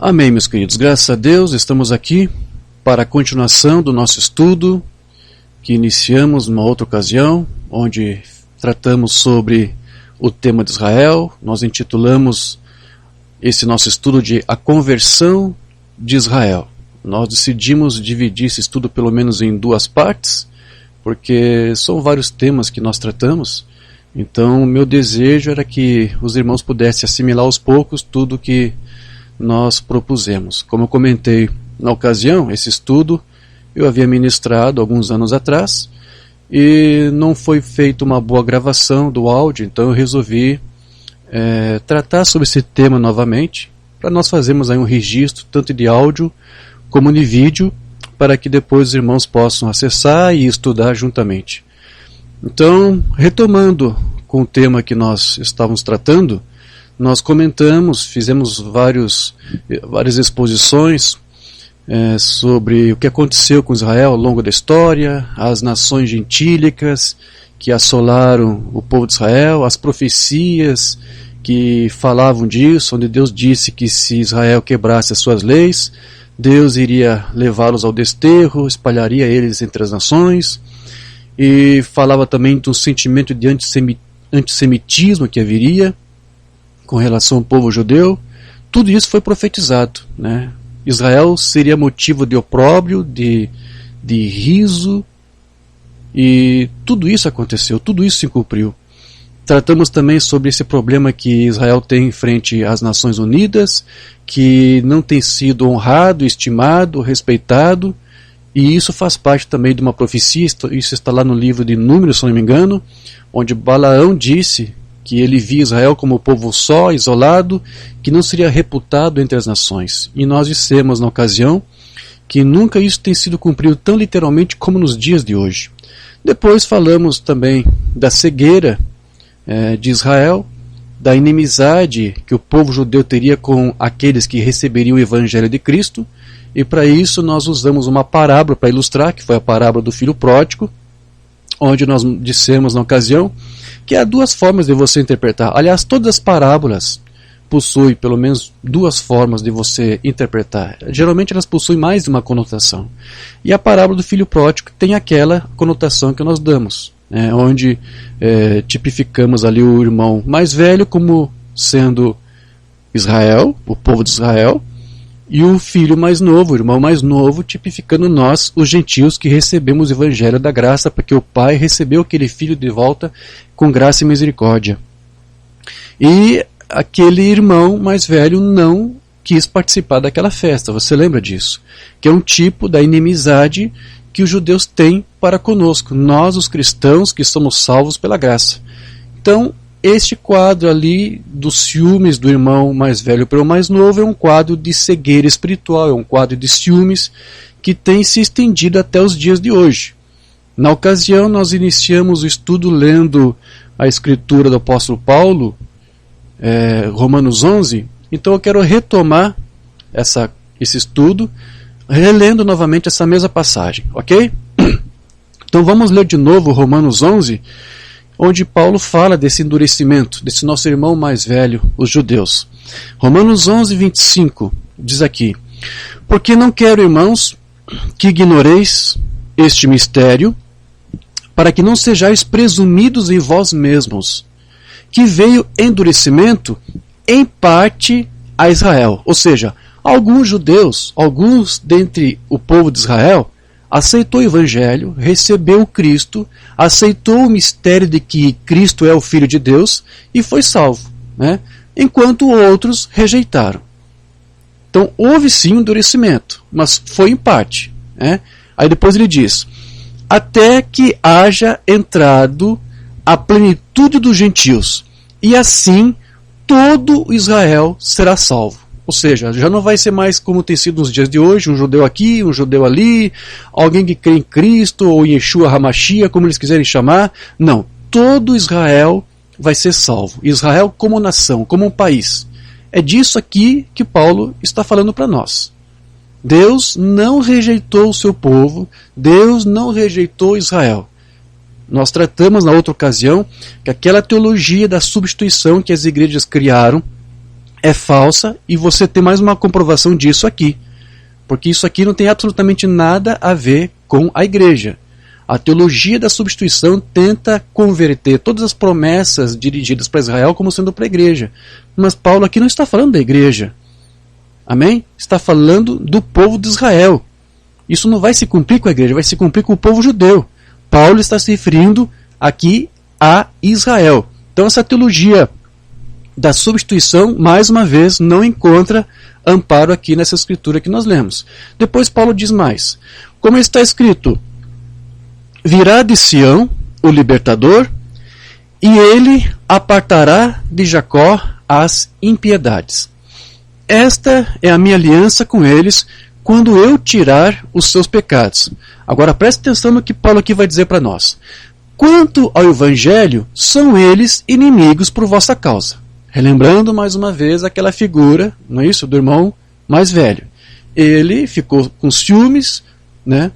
Amém, meus queridos. Graças a Deus, estamos aqui para a continuação do nosso estudo que iniciamos numa outra ocasião, onde tratamos sobre o tema de Israel. Nós intitulamos esse nosso estudo de A Conversão de Israel. Nós decidimos dividir esse estudo pelo menos em duas partes, porque são vários temas que nós tratamos. Então, meu desejo era que os irmãos pudessem assimilar aos poucos tudo que nós propusemos. Como eu comentei na ocasião, esse estudo eu havia ministrado alguns anos atrás e não foi feita uma boa gravação do áudio, então eu resolvi tratar sobre esse tema novamente, para nós fazermos aí um registro tanto de áudio como de vídeo, para que depois os irmãos possam acessar e estudar juntamente. Então, retomando com o tema que nós estávamos tratando, nós comentamos, fizemos várias exposições sobre o que aconteceu com Israel ao longo da história, as nações gentílicas que assolaram o povo de Israel, as profecias que falavam disso, onde Deus disse que se Israel quebrasse as suas leis, Deus iria levá-los ao desterro, espalharia eles entre as nações, e falava também do sentimento de antissemitismo que haveria com relação ao povo judeu. Tudo isso foi profetizado, né? Israel seria motivo de opróbrio, de riso, e tudo isso aconteceu, tudo isso se cumpriu. Tratamos também sobre esse problema que Israel tem frente às Nações Unidas, que não tem sido honrado, estimado, respeitado, e isso faz parte também de uma profecia. Isso está lá no livro de Números, se não me engano, onde Balaão disse que ele via Israel como povo só, isolado, que não seria reputado entre as nações. E nós dissemos na ocasião que nunca isso tem sido cumprido tão literalmente como nos dias de hoje. Depois falamos também da cegueira de Israel, da inimizade que o povo judeu teria com aqueles que receberiam o Evangelho de Cristo, e para isso nós usamos uma parábola para ilustrar, que foi a parábola do filho pródigo, onde nós dissemos na ocasião que há duas formas de você interpretar. Aliás, todas as parábolas possuem pelo menos duas formas de você interpretar. Geralmente elas possuem mais de uma conotação. E a parábola do filho pródigo tem aquela conotação que nós damos, onde tipificamos ali o irmão mais velho como sendo Israel, o povo de Israel, e o filho mais novo, o irmão mais novo, tipificando nós, os gentios, que recebemos o evangelho da graça, porque o pai recebeu aquele filho de volta com graça e misericórdia. E aquele irmão mais velho não quis participar daquela festa, você lembra disso? Que é um tipo da inimizade que os judeus têm para conosco, nós os cristãos que somos salvos pela graça. Então, este quadro ali dos ciúmes do irmão mais velho pelo mais novo é um quadro de cegueira espiritual, é um quadro de ciúmes que tem se estendido até os dias de hoje. Na ocasião nós iniciamos o estudo lendo a escritura do apóstolo Paulo, Romanos 11, então eu quero retomar esse estudo, relendo novamente essa mesma passagem, ok? Então vamos ler de novo Romanos 11, onde Paulo fala desse endurecimento, desse nosso irmão mais velho, os judeus. Romanos 11, 25, diz aqui: Porque não quero, irmãos, que ignoreis este mistério, para que não sejais presumidos em vós mesmos, que veio endurecimento em parte a Israel. Ou seja, alguns judeus, alguns dentre o povo de Israel, aceitou o Evangelho, recebeu Cristo, aceitou o mistério de que Cristo é o Filho de Deus e foi salvo, né? Enquanto outros rejeitaram. Então houve sim um endurecimento, mas foi em parte, né? Aí depois ele diz: até que haja entrado a plenitude dos gentios, e assim todo Israel será salvo. Ou seja, já não vai ser mais como tem sido nos dias de hoje, um judeu aqui, um judeu ali, alguém que crê em Cristo ou em Yeshua HaMashiach, como eles quiserem chamar. Não, todo Israel vai ser salvo. Israel como nação, como um país. É disso aqui que Paulo está falando para nós. Deus não rejeitou o seu povo, Deus não rejeitou Israel. Nós tratamos na outra ocasião que aquela teologia da substituição que as igrejas criaram é falsa, e você tem mais uma comprovação disso aqui. Porque isso aqui não tem absolutamente nada a ver com a igreja. A teologia da substituição tenta converter todas as promessas dirigidas para Israel como sendo para a igreja. Mas Paulo aqui não está falando da igreja. Amém? Está falando do povo de Israel. Isso não vai se cumprir com a igreja, vai se cumprir com o povo judeu. Paulo está se referindo aqui a Israel. Então essa teologia da substituição, mais uma vez, não encontra amparo aqui nessa escritura que nós lemos. Depois Paulo diz mais. Como está escrito, virá de Sião o libertador, e ele apartará de Jacó as impiedades. Esta é a minha aliança com eles, quando eu tirar os seus pecados. Agora preste atenção no que Paulo aqui vai dizer para nós. Quanto ao evangelho, são eles inimigos por vossa causa. Relembrando mais uma vez aquela figura, não é isso, do irmão mais velho. Ele ficou com ciúmes, né,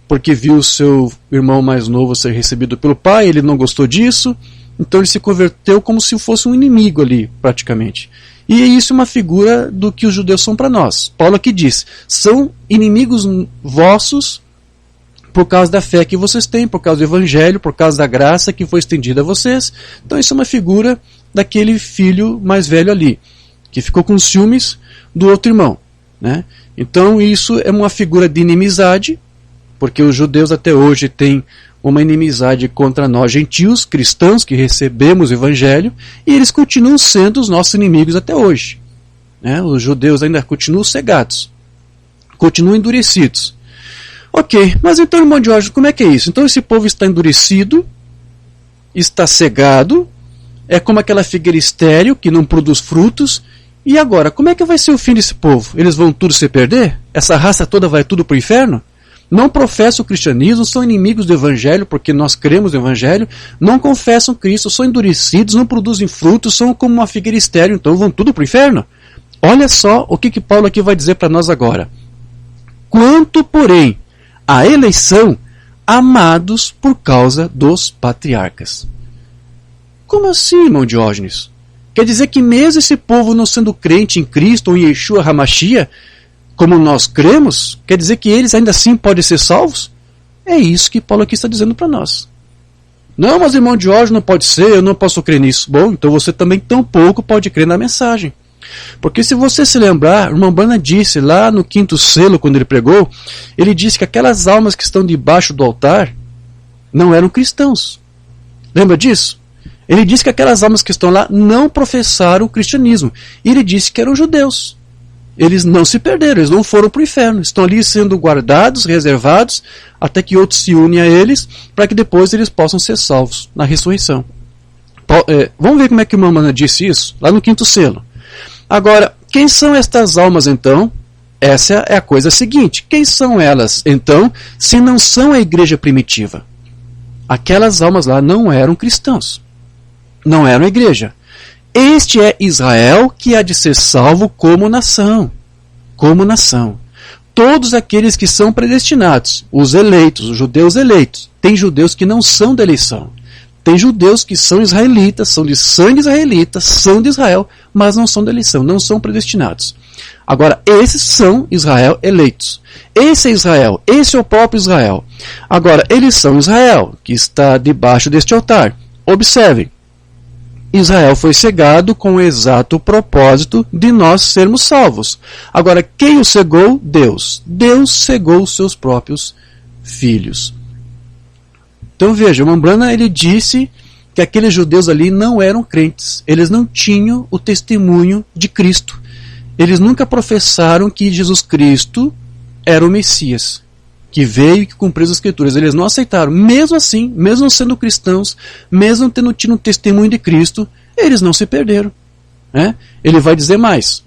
porque viu o seu irmão mais novo ser recebido pelo pai, ele não gostou disso, então ele se converteu como se fosse um inimigo ali, praticamente. E isso é uma figura do que os judeus são para nós. Paulo aqui diz, são inimigos vossos por causa da fé que vocês têm, por causa do evangelho, por causa da graça que foi estendida a vocês. Então isso é uma figura daquele filho mais velho ali, que ficou com ciúmes do outro irmão, né? Então isso é uma figura de inimizade, porque os judeus até hoje têm uma inimizade contra nós gentios, cristãos que recebemos o evangelho, e eles continuam sendo os nossos inimigos até hoje, né? Os judeus ainda continuam cegados, continuam endurecidos. Ok, mas então, irmão Diógenes, como é que é isso? Então esse povo está endurecido, está cegado, é como aquela figueira estéril que não produz frutos. E agora, como é que vai ser o fim desse povo? Eles vão tudo se perder? Essa raça toda vai tudo para o inferno? Não professam o cristianismo, são inimigos do evangelho, porque nós cremos no evangelho, não confessam Cristo, são endurecidos, não produzem frutos, são como uma figueira estéril, então vão tudo para o inferno? Olha só o que Paulo aqui vai dizer para nós agora. Quanto, porém, à eleição, amados por causa dos patriarcas. Como assim, irmão Diógenes? Quer dizer que mesmo esse povo não sendo crente em Cristo ou em Yeshua HaMashiach, como nós cremos, quer dizer que eles ainda assim podem ser salvos? É isso que Paulo aqui está dizendo para nós. Não, mas irmão Diógenes, não pode ser, eu não posso crer nisso. Bom, então você também tampouco pode crer na mensagem. Porque se você se lembrar, o irmão Branham disse lá no 5º selo, quando ele pregou, ele disse que aquelas almas que estão debaixo do altar não eram cristãos. Lembra disso? Ele disse que aquelas almas que estão lá não professaram o cristianismo. E ele disse que eram judeus. Eles não se perderam, eles não foram para o inferno. Estão ali sendo guardados, reservados, até que outros se unem a eles, para que depois eles possam ser salvos na ressurreição. Vamos ver como é que o irmão Branham disse isso? Lá no 5º selo. Agora, quem são estas almas então? Essa é a coisa seguinte. Quem são elas então, se não são a igreja primitiva? Aquelas almas lá não eram cristãos. Não eram a igreja. Este é Israel que há de ser salvo como nação. Como nação. Todos aqueles que são predestinados, os eleitos, os judeus eleitos. Tem judeus que não são da eleição. Tem judeus que são israelitas, são de sangue israelita, são de Israel, mas não são da eleição, não são predestinados. Agora, esses são Israel eleitos. Esse é Israel, esse é o próprio Israel. Agora, eles são Israel, que está debaixo deste altar. Observem, Israel foi cegado com o exato propósito de nós sermos salvos. Agora, quem o cegou? Deus. Deus cegou os seus próprios filhos. Então veja, o irmão Branham, ele disse que aqueles judeus ali não eram crentes. Eles não tinham o testemunho de Cristo. Eles nunca professaram que Jesus Cristo era o Messias, que veio e que cumpriu as Escrituras. Eles não aceitaram. Mesmo assim, mesmo sendo cristãos, mesmo tendo tido um testemunho de Cristo, eles não se perderam, né? Ele vai dizer mais.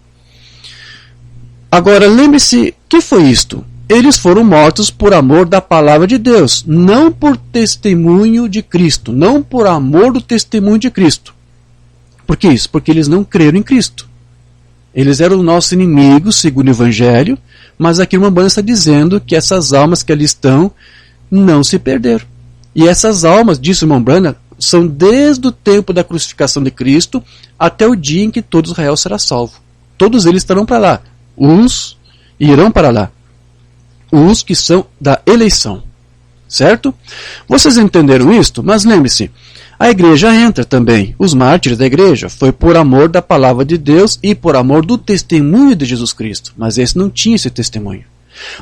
Agora, lembre-se, que foi isto? Eles foram mortos por amor da palavra de Deus, não por testemunho de Cristo, não por amor do testemunho de Cristo. Por que isso? Porque eles não creram em Cristo. Eles eram nossos inimigos, segundo o Evangelho, mas aqui o irmão Branham está dizendo que essas almas que ali estão não se perderam. E essas almas, disse o irmão Branham, são desde o tempo da crucificação de Cristo até o dia em que todo Israel será salvo. Todos eles estarão para lá. Uns irão para lá. Os que são da eleição. Certo? Vocês entenderam isto? Mas lembre-se, a igreja entra também. Os mártires da igreja foi por amor da palavra de Deus e por amor do testemunho de Jesus Cristo. Mas esse não tinha esse testemunho.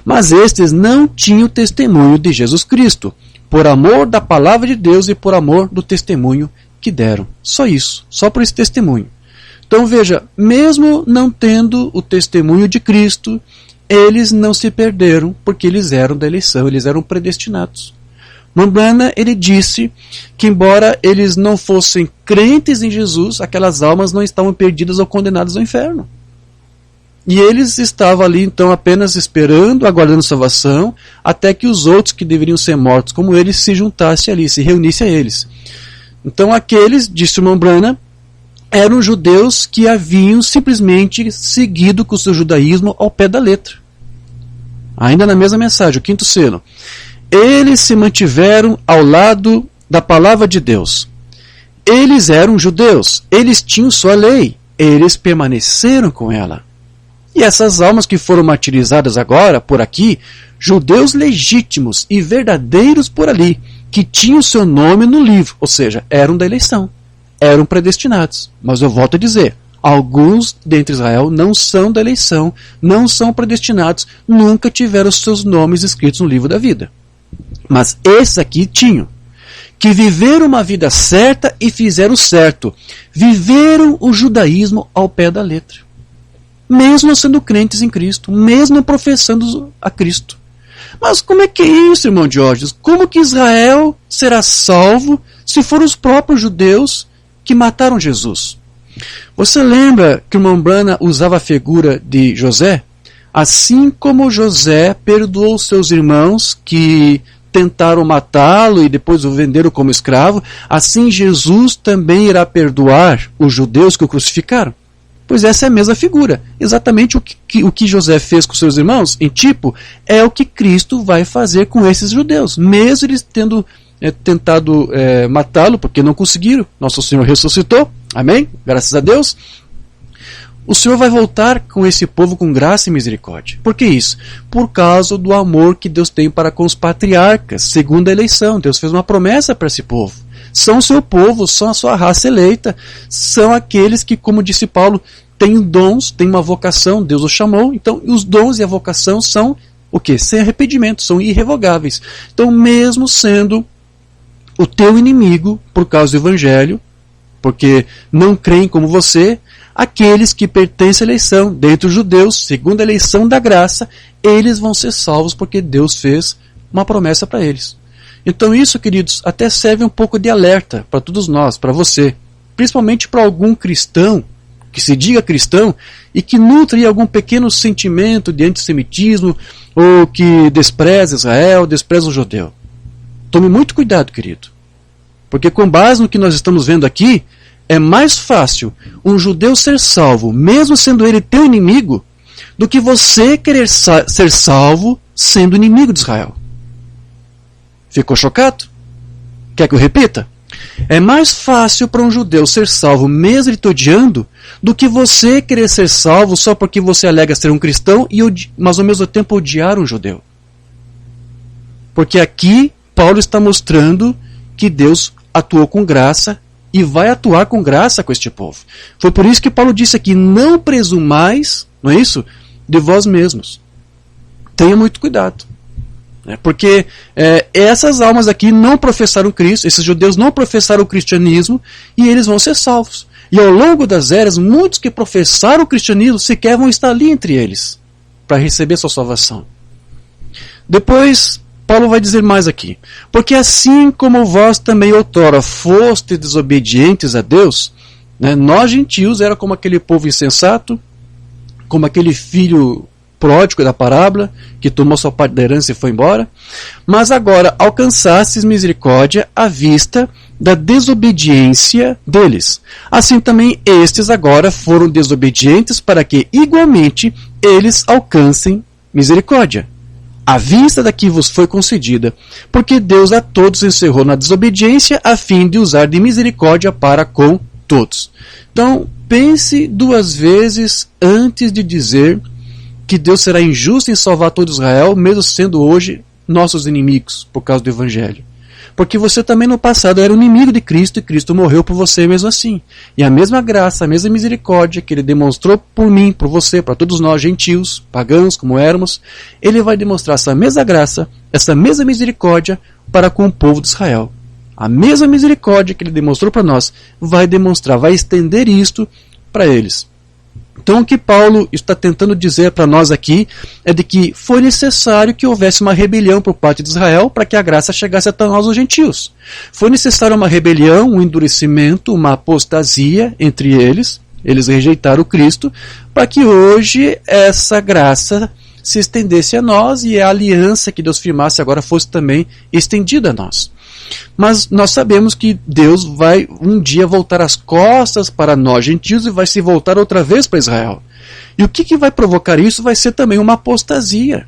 Mas estes não tinham o testemunho de Jesus Cristo, por amor da palavra de Deus e por amor do testemunho que deram. Só isso, só por esse testemunho. Então veja, mesmo não tendo o testemunho de Cristo, eles não se perderam, porque eles eram da eleição, eles eram predestinados. Mambrana, ele disse que embora eles não fossem crentes em Jesus, aquelas almas não estavam perdidas ou condenadas ao inferno. E eles estavam ali então apenas esperando, aguardando salvação, até que os outros que deveriam ser mortos como eles se juntassem ali, se reunissem a eles. Então aqueles, disse o Mambrana, eram judeus que haviam simplesmente seguido com o seu judaísmo ao pé da letra. Ainda na mesma mensagem, o quinto selo. Eles se mantiveram ao lado da palavra de Deus. Eles eram judeus, eles tinham sua lei, eles permaneceram com ela. E essas almas que foram martirizadas agora, por aqui, judeus legítimos e verdadeiros por ali, que tinham seu nome no livro, ou seja, eram da eleição, eram predestinados. Mas eu volto a dizer, alguns dentre Israel não são da eleição, não são predestinados, nunca tiveram seus nomes escritos no livro da vida. Mas esses aqui tinham, que viveram uma vida certa e fizeram certo, viveram o judaísmo ao pé da letra. Mesmo sendo crentes em Cristo, mesmo professando a Cristo. Mas como é que é isso, irmão Diógenes? Como que Israel será salvo se foram os próprios judeus que mataram Jesus? Você lembra que o Mambrana usava a figura de José? Assim como José perdoou seus irmãos que tentaram matá-lo e depois o venderam como escravo, assim Jesus também irá perdoar os judeus que o crucificaram. Pois essa é a mesma figura. Exatamente o que José fez com seus irmãos, em tipo, é o que Cristo vai fazer com esses judeus. Mesmo eles tendo tentado matá-lo, porque não conseguiram. Nosso Senhor ressuscitou. Amém? Graças a Deus. O Senhor vai voltar com esse povo com graça e misericórdia. Por que isso? Por causa do amor que Deus tem para com os patriarcas, segundo a eleição. Deus fez uma promessa para esse povo. São o seu povo, são a sua raça eleita, são aqueles que, como disse Paulo, têm dons, têm uma vocação, Deus os chamou. Então, os dons e a vocação são o quê? Sem arrependimento, são irrevogáveis. Então, mesmo sendo o teu inimigo, por causa do Evangelho, porque não creem como você, aqueles que pertencem à eleição, dentre os judeus, segundo a eleição da graça, eles vão ser salvos porque Deus fez uma promessa para eles. Então isso, queridos, até serve um pouco de alerta para todos nós, para você, principalmente para algum cristão, que se diga cristão, e que nutre algum pequeno sentimento de antissemitismo, ou que despreza Israel, despreza o judeu. Tome muito cuidado, querido, porque com base no que nós estamos vendo aqui, é mais fácil um judeu ser salvo, mesmo sendo ele teu inimigo, do que você querer ser salvo sendo inimigo de Israel. Ficou chocado? Quer que eu repita? É mais fácil para um judeu ser salvo mesmo ele te odiando do que você querer ser salvo só porque você alega ser um cristão, mas ao mesmo tempo odiar um judeu. Porque aqui Paulo está mostrando que Deus atuou com graça e vai atuar com graça com este povo. Foi por isso que Paulo disse aqui, não presumais, não é isso? De vós mesmos. Tenha muito cuidado. Porque essas almas aqui não professaram Cristo, esses judeus não professaram o cristianismo e eles vão ser salvos. E ao longo das eras, muitos que professaram o cristianismo sequer vão estar ali entre eles para receber sua salvação. Depois, Paulo vai dizer mais aqui. Porque assim como vós também outrora fostes desobedientes a Deus, nós gentios era como aquele povo insensato, como aquele filho pródigo da parábola, que tomou sua parte da herança e foi embora, mas agora alcançastes misericórdia à vista da desobediência deles. Assim também estes agora foram desobedientes para que igualmente eles alcancem misericórdia. à vista da que vos foi concedida, porque Deus a todos encerrou na desobediência, a fim de usar de misericórdia para com todos. Então, pense duas vezes antes de dizer que Deus será injusto em salvar todo Israel, mesmo sendo hoje nossos inimigos, por causa do Evangelho. Porque você também no passado era um inimigo de Cristo e Cristo morreu por você mesmo assim. E a mesma graça, a mesma misericórdia que Ele demonstrou por mim, por você, para todos nós gentios, pagãos como éramos, Ele vai demonstrar essa mesma graça, essa mesma misericórdia para com o povo de Israel. A mesma misericórdia que Ele demonstrou para nós vai demonstrar, vai estender isto para eles. Então o que Paulo está tentando dizer para nós aqui é de que foi necessário que houvesse uma rebelião por parte de Israel para que a graça chegasse até nós os gentios. Foi necessário uma rebelião, um endurecimento, uma apostasia entre eles rejeitaram o Cristo, para que hoje essa graça se estendesse a nós e a aliança que Deus firmasse agora fosse também estendida a nós. Mas nós sabemos que Deus vai um dia voltar as costas para nós gentios e vai se voltar outra vez para Israel. E o que vai provocar isso vai ser também uma apostasia.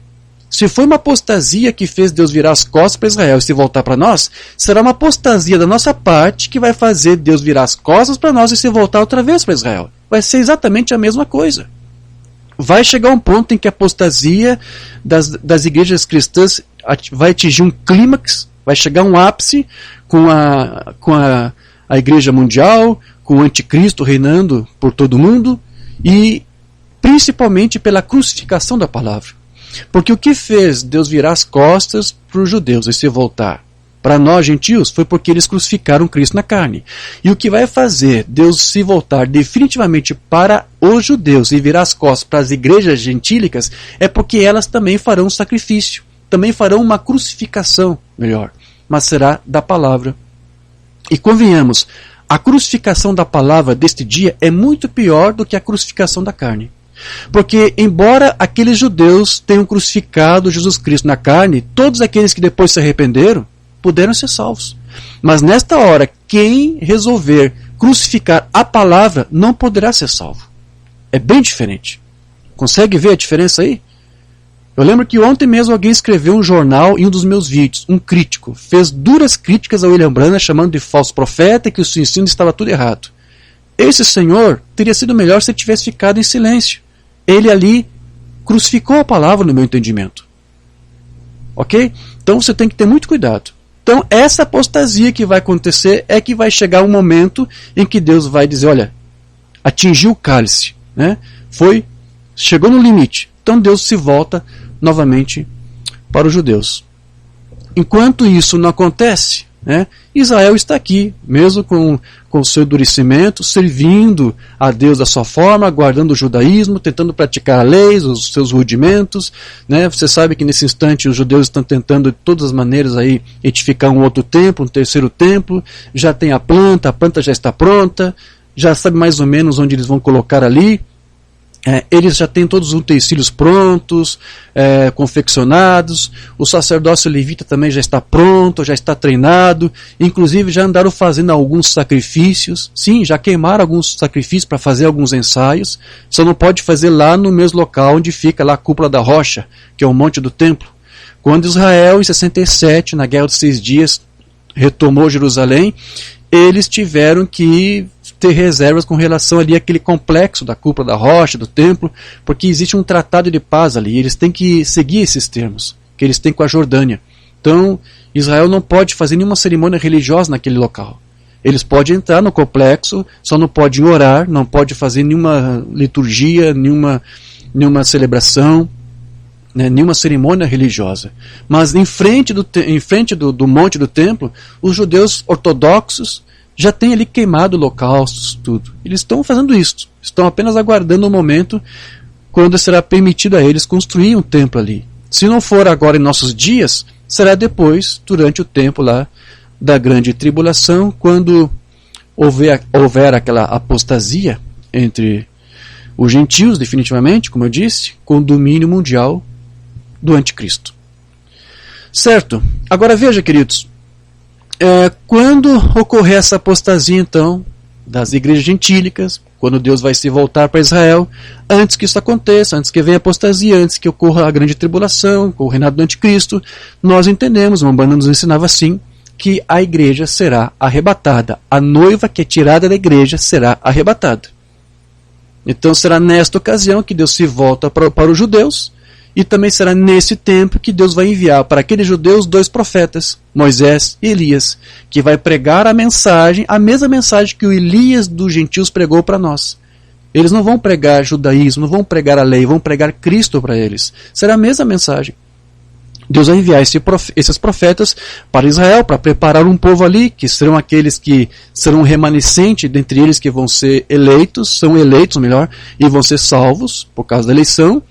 Se foi uma apostasia que fez Deus virar as costas para Israel e se voltar para nós, será uma apostasia da nossa parte que vai fazer Deus virar as costas para nós e se voltar outra vez para Israel. Vai ser exatamente a mesma coisa. Vai chegar um ponto em que a apostasia das igrejas cristãs vai atingir um clímax, vai chegar um ápice com a igreja mundial, com o anticristo reinando por todo o mundo e principalmente pela crucificação da palavra. Porque o que fez Deus virar as costas para os judeus e se voltar para nós gentios foi porque eles crucificaram Cristo na carne. E o que vai fazer Deus se voltar definitivamente para os judeus e virar as costas para as igrejas gentílicas é porque elas também farão um sacrifício, também farão uma crucificação, melhor, mas será da palavra. E convenhamos, a crucificação da palavra deste dia é muito pior do que a crucificação da carne. Porque, embora aqueles judeus tenham crucificado Jesus Cristo na carne, todos aqueles que depois se arrependeram puderam ser salvos. Mas nesta hora, quem resolver crucificar a palavra não poderá ser salvo. É bem diferente. Consegue ver a diferença aí? Eu lembro que ontem mesmo alguém escreveu um jornal em um dos meus vídeos, um crítico, fez duras críticas a William Branham, chamando de falso profeta e que o seu ensino estava tudo errado. Esse senhor teria sido melhor se ele tivesse ficado em silêncio. Ele ali crucificou a palavra no meu entendimento. Ok? Então você tem que ter muito cuidado. Então essa apostasia que vai acontecer é que vai chegar um momento em que Deus vai dizer, olha, atingiu o cálice, né? Chegou no limite. Então Deus se volta novamente para os judeus. Enquanto isso não acontece, né, Israel está aqui, mesmo com o seu endurecimento, servindo a Deus da sua forma, guardando o judaísmo, tentando praticar a lei, os seus rudimentos. Né? Você sabe que nesse instante os judeus estão tentando de todas as maneiras aí edificar um outro templo, um terceiro templo, já tem a planta já está pronta, já sabe mais ou menos onde eles vão colocar ali. Eles já têm todos os utensílios prontos, confeccionados, o sacerdócio levita também já está pronto, já está treinado, inclusive já andaram fazendo alguns sacrifícios, sim, já queimaram alguns sacrifícios para fazer alguns ensaios, só não pode fazer lá no mesmo local onde fica lá a cúpula da rocha, que é o monte do templo. Quando Israel, em 67, na Guerra dos 6 Dias, retomou Jerusalém, eles tiveram que ter reservas com relação ali àquele complexo da cúpula da rocha, do templo, porque existe um tratado de paz ali, e eles têm que seguir esses termos, que eles têm com a Jordânia. Então, Israel não pode fazer nenhuma cerimônia religiosa naquele local. Eles podem entrar no complexo, só não podem orar, não pode fazer nenhuma liturgia, nenhuma celebração, né, nenhuma cerimônia religiosa. Mas em frente do monte do templo, os judeus ortodoxos já têm ali queimado holocaustos, tudo. Eles estão fazendo isso. Estão apenas aguardando o momento quando será permitido a eles construir um templo ali. Se não for agora em nossos dias, será depois, durante o tempo lá da grande tribulação, quando houver aquela apostasia entre os gentios, definitivamente, como eu disse, com o domínio mundial do anticristo. Certo? Agora veja, queridos, quando ocorrer essa apostasia, então, das igrejas gentílicas, quando Deus vai se voltar para Israel, antes que isso aconteça, antes que venha a apostasia, antes que ocorra a grande tribulação, com o reinado do anticristo, nós entendemos, o Umbanda nos ensinava assim, que a igreja será arrebatada. A noiva que é tirada da igreja será arrebatada. Então será nesta ocasião que Deus se volta para os judeus, e também será nesse tempo que Deus vai enviar para aqueles judeus 2 profetas, Moisés e Elias, que vai pregar a mesma mensagem que o Elias dos gentios pregou para nós. Eles não vão pregar judaísmo, não vão pregar a lei, vão pregar Cristo para eles. Será a mesma mensagem. Deus vai enviar esses profetas para Israel, para preparar um povo ali, que serão aqueles que serão remanescentes dentre eles que vão ser eleitos, e vão ser salvos por causa da eleição,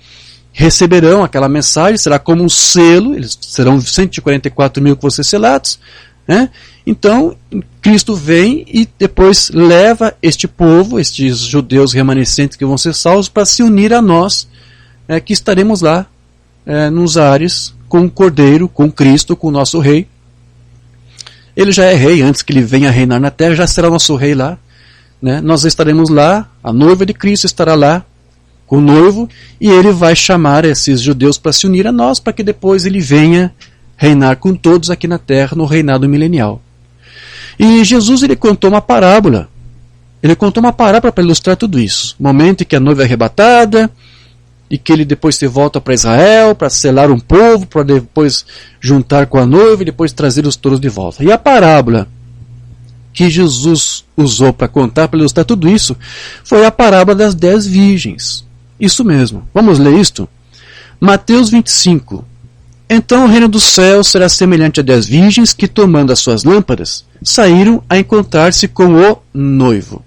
receberão aquela mensagem, será como um selo, eles serão 144 mil que vão ser selados, né? Então, Cristo vem e depois leva este povo, estes judeus remanescentes que vão ser salvos, para se unir a nós, que estaremos lá, nos ares, com o Cordeiro, com Cristo, com o nosso Rei. Ele já é Rei, antes que ele venha reinar na terra, já será nosso Rei lá, né? Nós estaremos lá, a noiva de Cristo estará lá, com o noivo, e ele vai chamar esses judeus para se unir a nós, para que depois ele venha reinar com todos aqui na terra, no reinado milenial. E Jesus, ele contou uma parábola. Ele contou uma parábola para ilustrar tudo isso. O momento em que a noiva é arrebatada, e que ele depois se volta para Israel, para selar um povo, para depois juntar com a noiva e depois trazer os touros de volta. E a parábola que Jesus usou para contar, para ilustrar tudo isso, foi a parábola das 10 virgens. Isso mesmo. Vamos ler isto? Mateus 25. Então o reino dos céus será semelhante a 10 virgens que, tomando as suas lâmpadas, saíram a encontrar-se com o noivo.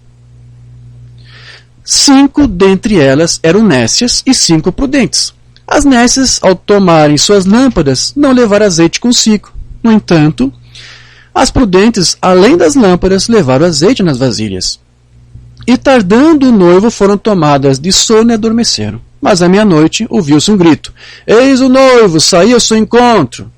5 dentre elas eram nécias e 5 prudentes. As nécias, ao tomarem suas lâmpadas, não levaram azeite consigo. No entanto, as prudentes, além das lâmpadas, levaram azeite nas vasilhas. E tardando o noivo, foram tomadas de sono e adormeceram. Mas à meia-noite ouviu-se um grito: Eis o noivo, saí ao seu encontro.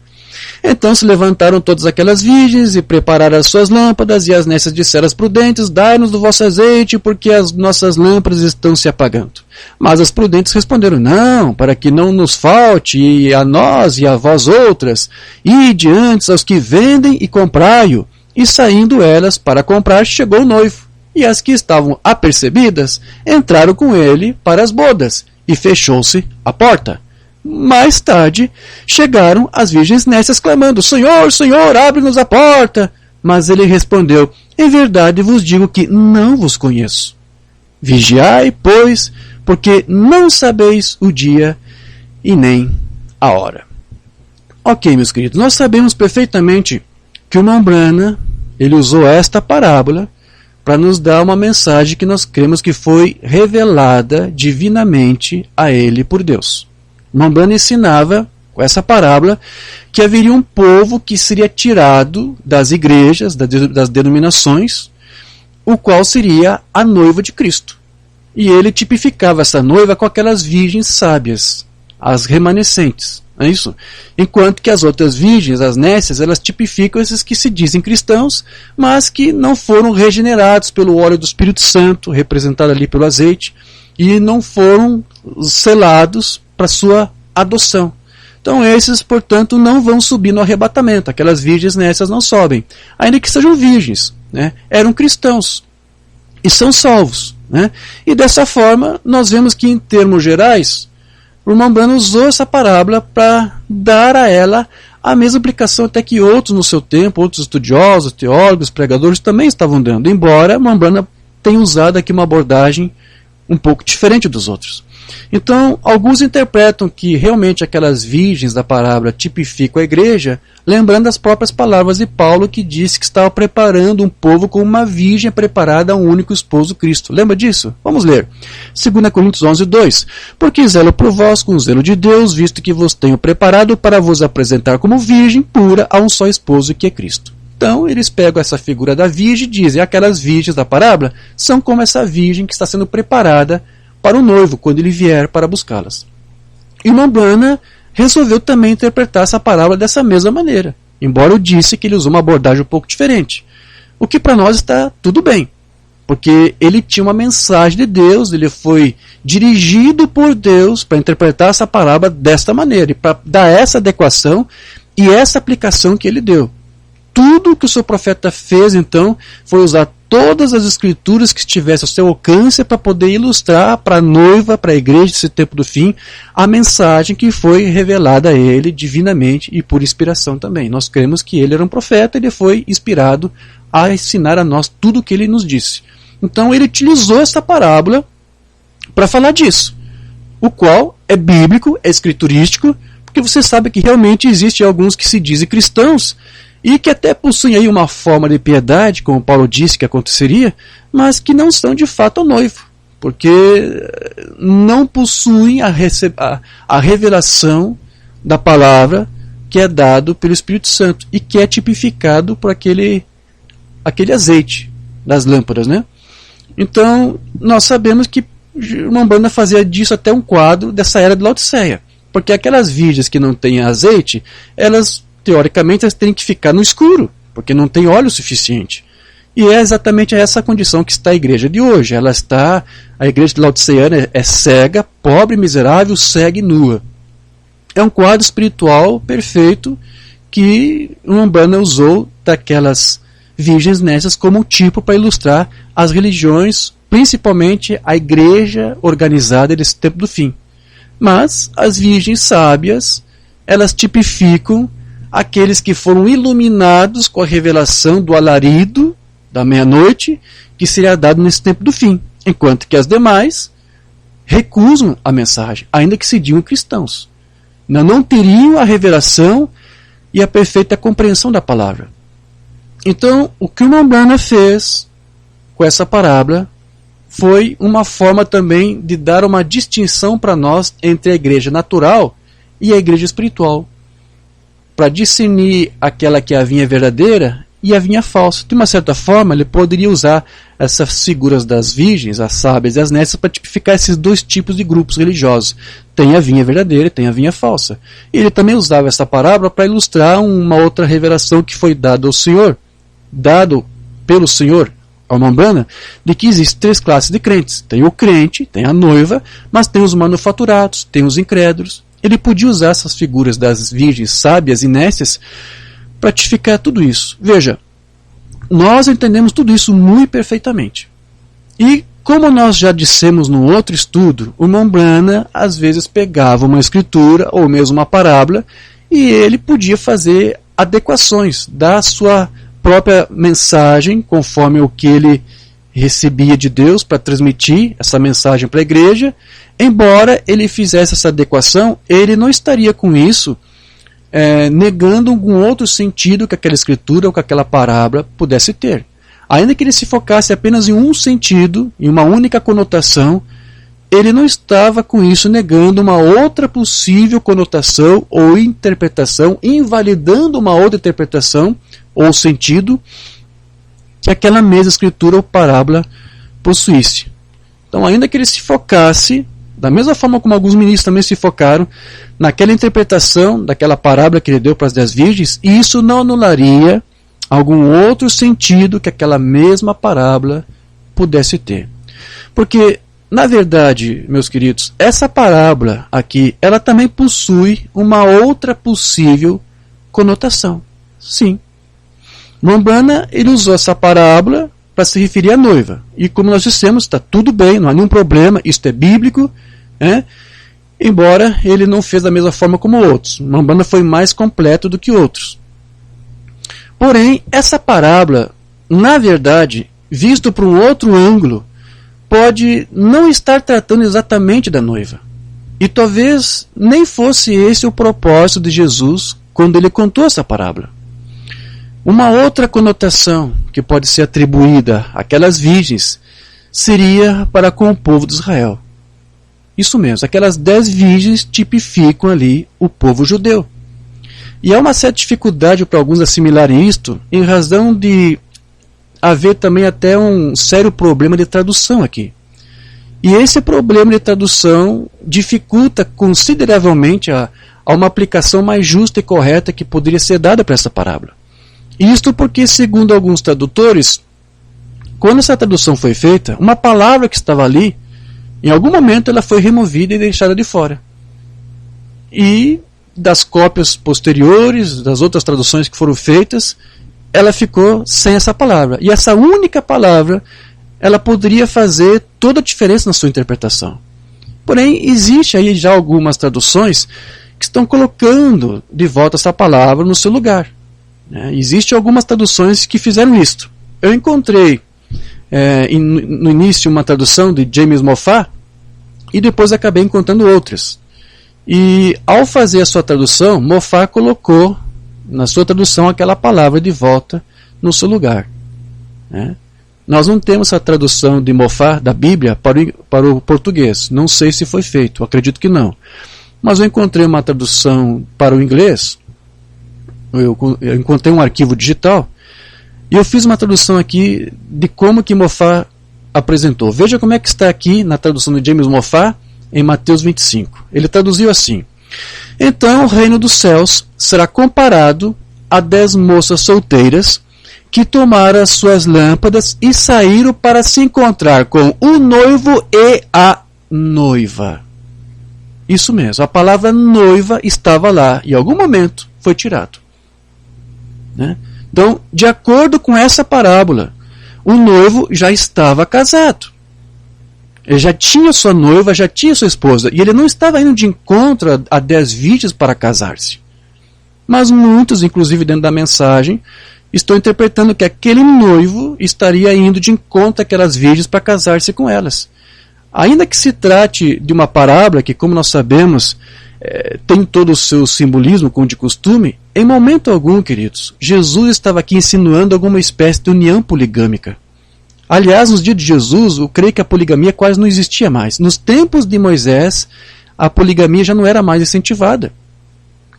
Então se levantaram todas aquelas virgens e prepararam as suas lâmpadas, e as nécias disseram às prudentes: Dai-nos do vosso azeite, porque as nossas lâmpadas estão se apagando. Mas as prudentes responderam: Não, para que não nos falte, e a nós e a vós outras, ide antes aos que vendem e comprai-o. E saindo elas para comprar, chegou o noivo. E as que estavam apercebidas entraram com ele para as bodas, e fechou-se a porta. Mais tarde chegaram as virgens nécias clamando: Senhor, Senhor, abre-nos a porta. Mas ele respondeu: Em verdade vos digo que não vos conheço. Vigiai, pois, porque não sabeis o dia e nem a hora. Ok, meus queridos, nós sabemos perfeitamente que o Mombrana, ele usou esta parábola para nos dar uma mensagem que nós cremos que foi revelada divinamente a ele por Deus. Mombrana ensinava, com essa parábola, que haveria um povo que seria tirado das igrejas, das denominações, o qual seria a noiva de Cristo. E ele tipificava essa noiva com aquelas virgens sábias, as remanescentes. Não é isso? Enquanto que as outras virgens, as nécias, elas tipificam esses que se dizem cristãos, mas que não foram regenerados pelo óleo do Espírito Santo, representado ali pelo azeite, e não foram selados para sua adoção. Então esses, portanto, não vão subir no arrebatamento. Aquelas virgens nécias não sobem, ainda que sejam virgens, né? Eram cristãos e são salvos, né? E dessa forma nós vemos que, em termos gerais, o Mombrana usou essa parábola para dar a ela a mesma aplicação até que outros no seu tempo, outros estudiosos, teólogos, pregadores também estavam dando, embora Mombrana tenha usado aqui uma abordagem um pouco diferente dos outros. Então, alguns interpretam que realmente aquelas virgens da parábola tipificam a igreja, lembrando as próprias palavras de Paulo, que disse que estava preparando um povo como uma virgem preparada a um único esposo, Cristo. Lembra disso? Vamos ler. 2 Coríntios 11, 2. Porque zelo por vós com o zelo de Deus, visto que vos tenho preparado para vos apresentar como virgem pura a um só esposo, que é Cristo. Então, eles pegam essa figura da virgem e dizem: aquelas virgens da parábola são como essa virgem que está sendo preparada para o noivo, quando ele vier para buscá-las. E Mombrana resolveu também interpretar essa parábola dessa mesma maneira, embora eu disse que ele usou uma abordagem um pouco diferente. O que para nós está tudo bem. porque ele tinha uma mensagem de Deus, ele foi dirigido por Deus para interpretar essa parábola desta maneira, e para dar essa adequação e essa aplicação que ele deu. Tudo que o seu profeta fez, então, foi usar todas as escrituras que estivessem ao seu alcance para poder ilustrar para a noiva, para a igreja desse tempo do fim, a mensagem que foi revelada a ele divinamente e por inspiração também. Nós cremos que ele era um profeta, ele foi inspirado a ensinar a nós tudo o que ele nos disse. Então ele utilizou essa parábola para falar disso, o qual é bíblico, é escriturístico, porque você sabe que realmente existem alguns que se dizem cristãos e que até possuem aí uma forma de piedade, como Paulo disse que aconteceria, mas que não são de fato o noivo, porque não possuem a revelação da palavra que é dado pelo Espírito Santo e que é tipificado por aquele azeite das lâmpadas, né? Então, nós sabemos que Umbanda fazia disso até um quadro dessa era de Laodiceia, porque aquelas virgens que não têm azeite, elas, teoricamente, elas têm que ficar no escuro, porque não tem óleo suficiente. E é exatamente essa condição que está a igreja de hoje. A igreja de Laodiceia é cega, pobre, miserável, cega e nua. É um quadro espiritual perfeito que Umbanda usou daquelas virgens nessas como tipo para ilustrar as religiões, principalmente a igreja organizada desse tempo do fim. Mas as virgens sábias, elas tipificam aqueles que foram iluminados com a revelação do alarido da meia-noite, que seria dado nesse tempo do fim, enquanto que as demais recusam a mensagem, ainda que se digam cristãos. Não teriam a revelação e a perfeita compreensão da palavra. Então, o que o Umbanda fez com essa parábola foi uma forma também de dar uma distinção para nós entre a igreja natural e a igreja espiritual, para discernir aquela que é a vinha verdadeira e a vinha falsa. De uma certa forma, ele poderia usar essas figuras das virgens, as sábias e as nécias, para tipificar esses dois tipos de grupos religiosos. Tem a vinha verdadeira e tem a vinha falsa. E ele também usava essa parábola para ilustrar uma outra revelação que foi dada ao Senhor, dado pelo Senhor ao Umbanda, de que existem três classes de crentes. Tem o crente, tem a noiva, mas tem os manufaturados, tem os incrédulos. Ele podia usar essas figuras das virgens sábias e nécias para tipificar tudo isso. Veja, nós entendemos tudo isso muito perfeitamente. E como nós já dissemos no outro estudo, o Umbanda às vezes pegava uma escritura ou mesmo uma parábola e ele podia fazer adequações da sua própria mensagem, conforme o que ele recebia de Deus para transmitir essa mensagem para a igreja. Embora ele fizesse essa adequação, ele não estaria com isso negando algum outro sentido que aquela escritura ou que aquela parábola pudesse ter. Ainda que ele se focasse apenas em um sentido, em uma única conotação, ele não estava com isso negando uma outra possível conotação ou interpretação, invalidando uma outra interpretação ou sentido que aquela mesma escritura ou parábola possuísse. Então, ainda que ele se focasse, da mesma forma como alguns ministros também se focaram, naquela interpretação daquela parábola que ele deu para as 10 virgens, isso não anularia algum outro sentido que aquela mesma parábola pudesse ter. Porque, na verdade, meus queridos, essa parábola aqui, ela também possui uma outra possível conotação. Sim. Umbanda, ele usou essa parábola para se referir à noiva. E como nós dissemos, está tudo bem, não há nenhum problema, isso é bíblico, né? Embora ele não fez da mesma forma como outros. Umbanda foi mais completo do que outros. Porém, essa parábola, na verdade, visto por um outro ângulo, pode não estar tratando exatamente da noiva. E talvez nem fosse esse o propósito de Jesus quando ele contou essa parábola. Uma outra conotação que pode ser atribuída àquelas virgens seria para com o povo de Israel. Isso mesmo, aquelas 10 virgens tipificam ali o povo judeu. E há uma certa dificuldade para alguns assimilarem isto, em razão de haver também até um sério problema de tradução aqui. E esse problema de tradução dificulta consideravelmente a uma aplicação mais justa e correta que poderia ser dada para essa parábola. Isto porque, segundo alguns tradutores, quando essa tradução foi feita, uma palavra que estava ali, em algum momento ela foi removida e deixada de fora. E das cópias posteriores, das outras traduções que foram feitas, ela ficou sem essa palavra. E essa única palavra, ela poderia fazer toda a diferença na sua interpretação. Porém, existe aí já algumas traduções que estão colocando de volta essa palavra no seu lugar. Existem algumas traduções que fizeram isto. Eu encontrei no início uma tradução de James Moffat e depois acabei encontrando outras. E ao fazer a sua tradução, Moffat colocou na sua tradução aquela palavra de volta no seu lugar. Nós não temos a tradução de Moffat da Bíblia para o português. Não sei se foi feito, acredito que não. Mas eu encontrei uma tradução para o inglês. Eu encontrei um arquivo digital e eu fiz uma tradução aqui de como que Moffat apresentou. Veja como é que está aqui na tradução de James Moffat em Mateus 25. Ele traduziu assim: então o reino dos céus será comparado a 10 moças solteiras que tomaram as suas lâmpadas e saíram para se encontrar com o noivo e a noiva. Isso mesmo, a palavra noiva estava lá e em algum momento foi tirado. Então, de acordo com essa parábola, o noivo já estava casado. Ele já tinha sua noiva, já tinha sua esposa. E ele não estava indo de encontro a 10 virgens para casar-se. Mas muitos, inclusive dentro da mensagem, estão interpretando que aquele noivo estaria indo de encontro àquelas virgens para casar-se com elas. Ainda que se trate de uma parábola que, como nós sabemos, tem todo o seu simbolismo, como de costume, em momento algum, queridos, Jesus estava aqui insinuando alguma espécie de união poligâmica. Aliás, nos dias de Jesus, eu creio que a poligamia quase não existia mais. Nos tempos de Moisés, a poligamia já não era mais incentivada.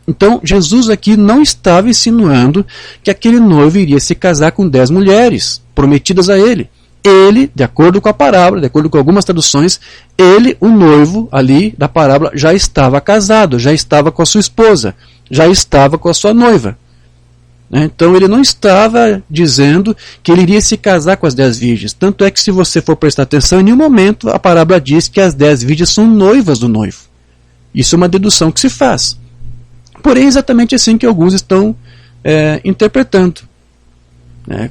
Então, Jesus aqui não estava insinuando que aquele noivo iria se casar com 10 mulheres prometidas a ele. Ele, de acordo com a parábola, de acordo com algumas traduções, ele, o noivo ali da parábola, já estava casado, já estava com a sua esposa, já estava com a sua noiva. Então ele não estava dizendo que ele iria se casar com as 10 virgens. Tanto é que se você for prestar atenção, em nenhum momento a parábola diz que as 10 virgens são noivas do noivo. Isso é uma dedução que se faz. Porém, é exatamente assim que alguns estão interpretando.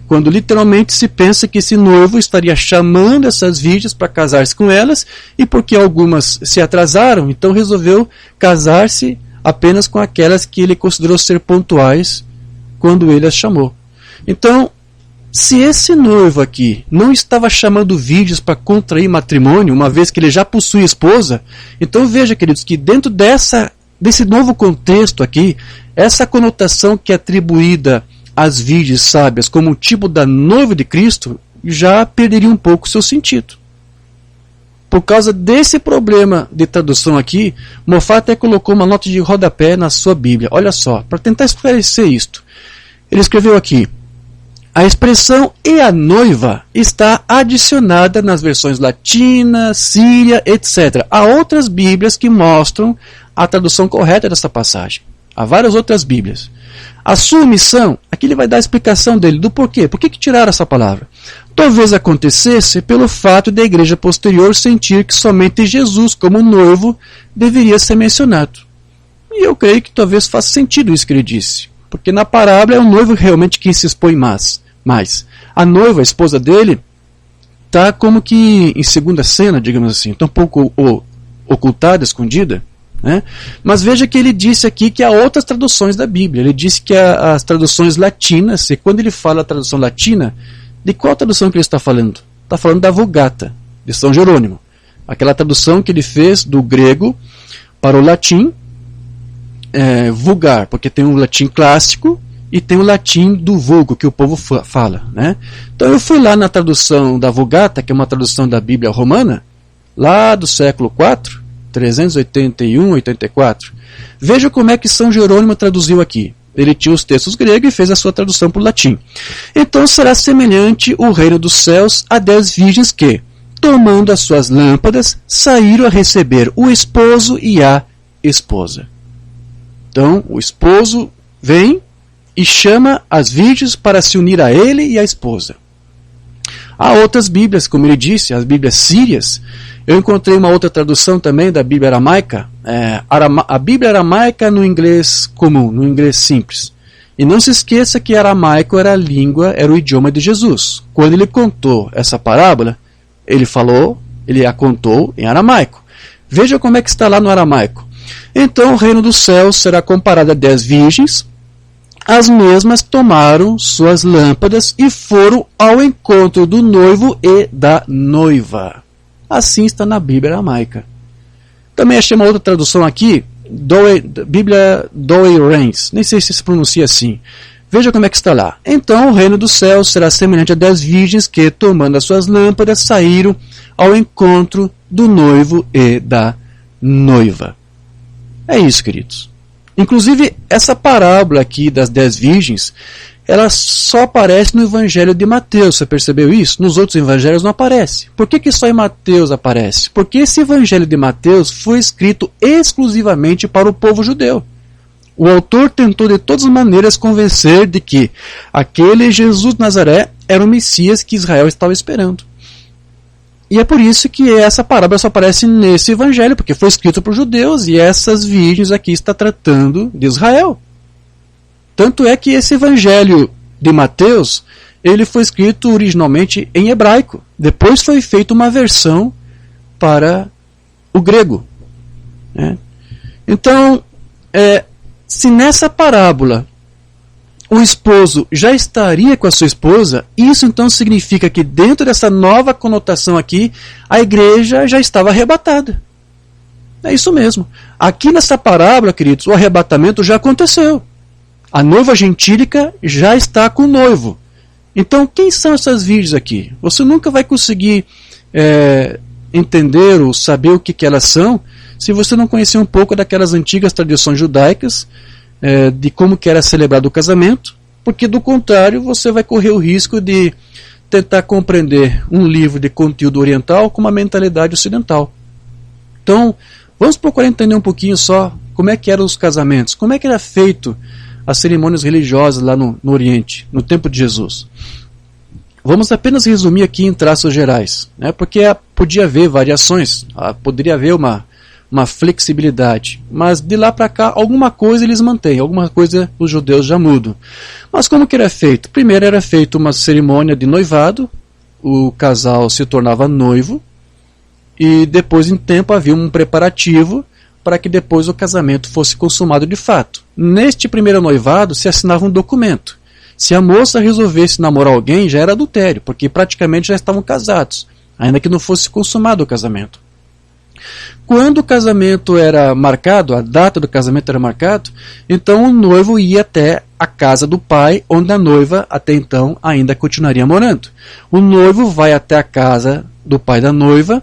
Quando literalmente se pensa que esse noivo estaria chamando essas virgens para casar-se com elas, e porque algumas se atrasaram, então resolveu casar-se apenas com aquelas que ele considerou ser pontuais quando ele as chamou. Então, se esse noivo aqui não estava chamando virgens para contrair matrimônio, uma vez que ele já possui esposa, então veja, queridos, que dentro desse novo contexto aqui, essa conotação que é atribuída às virgens sábias como um tipo da noiva de Cristo já perderia um pouco o seu sentido. Por causa desse problema de tradução aqui, Moffat até colocou uma nota de rodapé na sua Bíblia. Olha só, para tentar esclarecer isto. Ele escreveu aqui: a expressão "e a noiva" está adicionada nas versões latina, síria, etc. Há outras Bíblias que mostram a tradução correta dessa passagem. Há várias outras Bíblias. A sua missão, aqui ele vai dar a explicação dele do porquê. Por que tiraram essa palavra? Talvez acontecesse pelo fato da igreja posterior sentir que somente Jesus, como noivo, deveria ser mencionado. E eu creio que talvez faça sentido isso que ele disse. Porque na parábola é o noivo realmente quem se expõe mais. A noiva, a esposa dele, está como que em segunda cena, digamos assim. Está um pouco ocultada, escondida. Mas veja que ele disse aqui que há outras traduções da Bíblia. Ele disse que as traduções latinas, e quando ele fala a tradução latina, de qual tradução que ele está falando? Está falando da Vulgata, de São Jerônimo. Aquela tradução que ele fez do grego para o latim vulgar, porque tem o latim clássico e tem o latim do vulgo, que o povo fala. Então eu fui lá na tradução da Vulgata, que é uma tradução da Bíblia romana, lá do século IV, 381, 84. Veja como é que São Jerônimo traduziu aqui. Ele tinha os textos gregos e fez a sua tradução para o latim. Então será semelhante o reino dos céus a 10 virgens que, tomando as suas lâmpadas, saíram a receber o esposo e a esposa. Então o esposo vem e chama as virgens para se unir a ele e à esposa. Há outras Bíblias, como ele disse, as Bíblias sírias. Eu encontrei uma outra tradução também da Bíblia aramaica, a Bíblia aramaica no inglês comum, no inglês simples. E não se esqueça que aramaico era o idioma de Jesus. Quando ele contou essa parábola, ele a contou em aramaico. Veja como é que está lá no aramaico. Então o reino dos céus será comparado a 10 virgens. As mesmas tomaram suas lâmpadas e foram ao encontro do noivo e da noiva. Assim está na Bíblia aramaica. Também achei uma outra tradução aqui, Bíblia Douay-Rheims, nem sei se pronuncia assim. Veja como é que está lá. Então o reino dos céus será semelhante a 10 virgens que, tomando as suas lâmpadas, saíram ao encontro do noivo e da noiva. É isso, queridos. Inclusive, essa parábola aqui das 10 virgens, ela só aparece no Evangelho de Mateus. Você percebeu isso? Nos outros evangelhos não aparece. Por que só em Mateus aparece? Porque esse Evangelho de Mateus foi escrito exclusivamente para o povo judeu. O autor tentou de todas as maneiras convencer de que aquele Jesus de Nazaré era o Messias que Israel estava esperando. E é por isso que essa parábola só aparece nesse evangelho, porque foi escrito para os judeus e essas virgens aqui está tratando de Israel. Tanto é que esse evangelho de Mateus, ele foi escrito originalmente em hebraico. Depois foi feita uma versão para o grego. Né? Então, se nessa parábola o esposo já estaria com a sua esposa, isso então significa que dentro dessa nova conotação aqui, a igreja já estava arrebatada. É isso mesmo. Aqui nessa parábola, queridos, o arrebatamento já aconteceu. A noiva gentílica já está com o noivo. Então, quem são essas virgens aqui? Você nunca vai conseguir entender ou saber o que elas são se você não conhecer um pouco daquelas antigas tradições judaicas, de como que era celebrado o casamento, porque do contrário você vai correr o risco de tentar compreender um livro de conteúdo oriental com uma mentalidade ocidental. Então, vamos procurar entender um pouquinho só como é que eram os casamentos, como é que era feito as cerimônias religiosas lá no Oriente, no tempo de Jesus. Vamos apenas resumir aqui em traços gerais, né, porque podia haver variações, poderia haver uma flexibilidade, mas de lá para cá alguma coisa eles mantêm, alguma coisa os judeus já mudam. Mas como que era feito? Primeiro era feita uma cerimônia de noivado, o casal se tornava noivo e depois em tempo havia um preparativo para que depois o casamento fosse consumado de fato. Neste primeiro noivado se assinava um documento. Se a moça resolvesse namorar alguém já era adultério, porque praticamente já estavam casados, ainda que não fosse consumado o casamento. Quando o casamento era marcado, a data do casamento era marcado, então o noivo ia até a casa do pai, onde a noiva até então ainda continuaria morando. O noivo vai até a casa do pai da noiva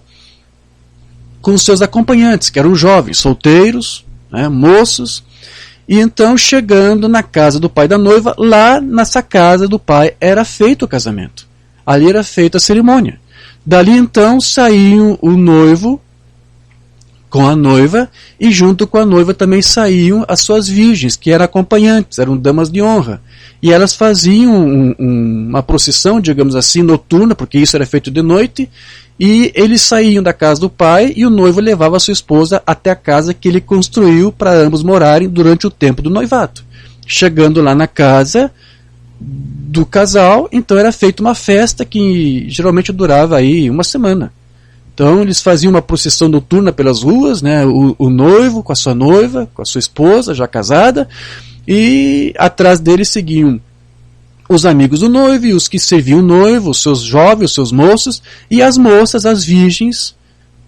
com os seus acompanhantes, que eram jovens, solteiros, né, moços, e então chegando na casa do pai da noiva, lá nessa casa do pai era feito o casamento. Ali era feita a cerimônia. Dali então saíam o noivo com a noiva, e junto com a noiva também saíam as suas virgens, que eram acompanhantes, eram damas de honra. E elas faziam uma procissão, digamos assim, noturna, porque isso era feito de noite, e eles saíam da casa do pai, e o noivo levava a sua esposa até a casa que ele construiu para ambos morarem durante o tempo do noivado. Chegando lá na casa do casal, então era feita uma festa que geralmente durava aí uma semana. Então eles faziam uma procissão noturna pelas ruas, né? O noivo com a sua noiva, com a sua esposa já casada, e atrás deles seguiam os amigos do noivo e os que serviam o noivo, os seus jovens, os seus moços, e as moças, as virgens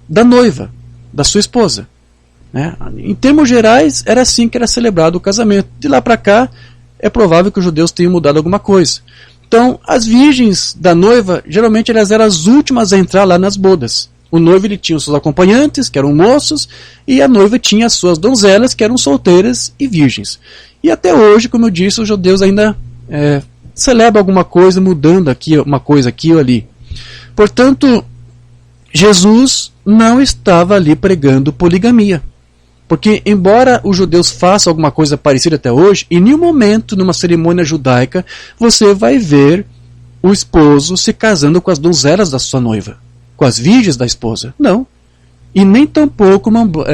da noiva, da sua esposa. Né? Em termos gerais, era assim que era celebrado o casamento. De lá para cá, é provável que os judeus tenham mudado alguma coisa. Então, as virgens da noiva, geralmente elas eram as últimas a entrar lá nas bodas. O noivo ele tinha os seus acompanhantes, que eram moços, e a noiva tinha as suas donzelas, que eram solteiras e virgens. E até hoje, como eu disse, os judeus ainda celebram alguma coisa, mudando aqui, uma coisa aqui ou ali. Portanto, Jesus não estava ali pregando poligamia. Porque, embora os judeus façam alguma coisa parecida até hoje, em nenhum momento, numa cerimônia judaica, você vai ver o esposo se casando com as donzelas da sua noiva, com as virgens da esposa. Não. E nem tampouco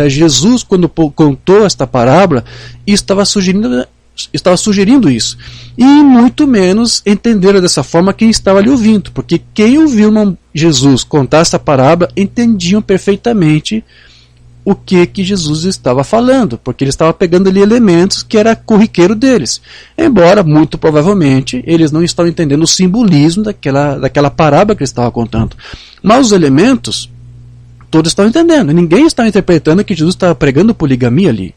Jesus, quando contou esta parábola, estava sugerindo isso. E muito menos entenderam dessa forma quem estava ali ouvindo, porque quem ouviu Jesus contar esta parábola entendiam perfeitamente o que Jesus estava falando, porque ele estava pegando ali elementos que era corriqueiro deles. Embora, muito provavelmente, eles não estão entendendo o simbolismo daquela parábola que ele estava contando. Mas os elementos, todos estão entendendo. Ninguém está interpretando que Jesus estava pregando poligamia ali.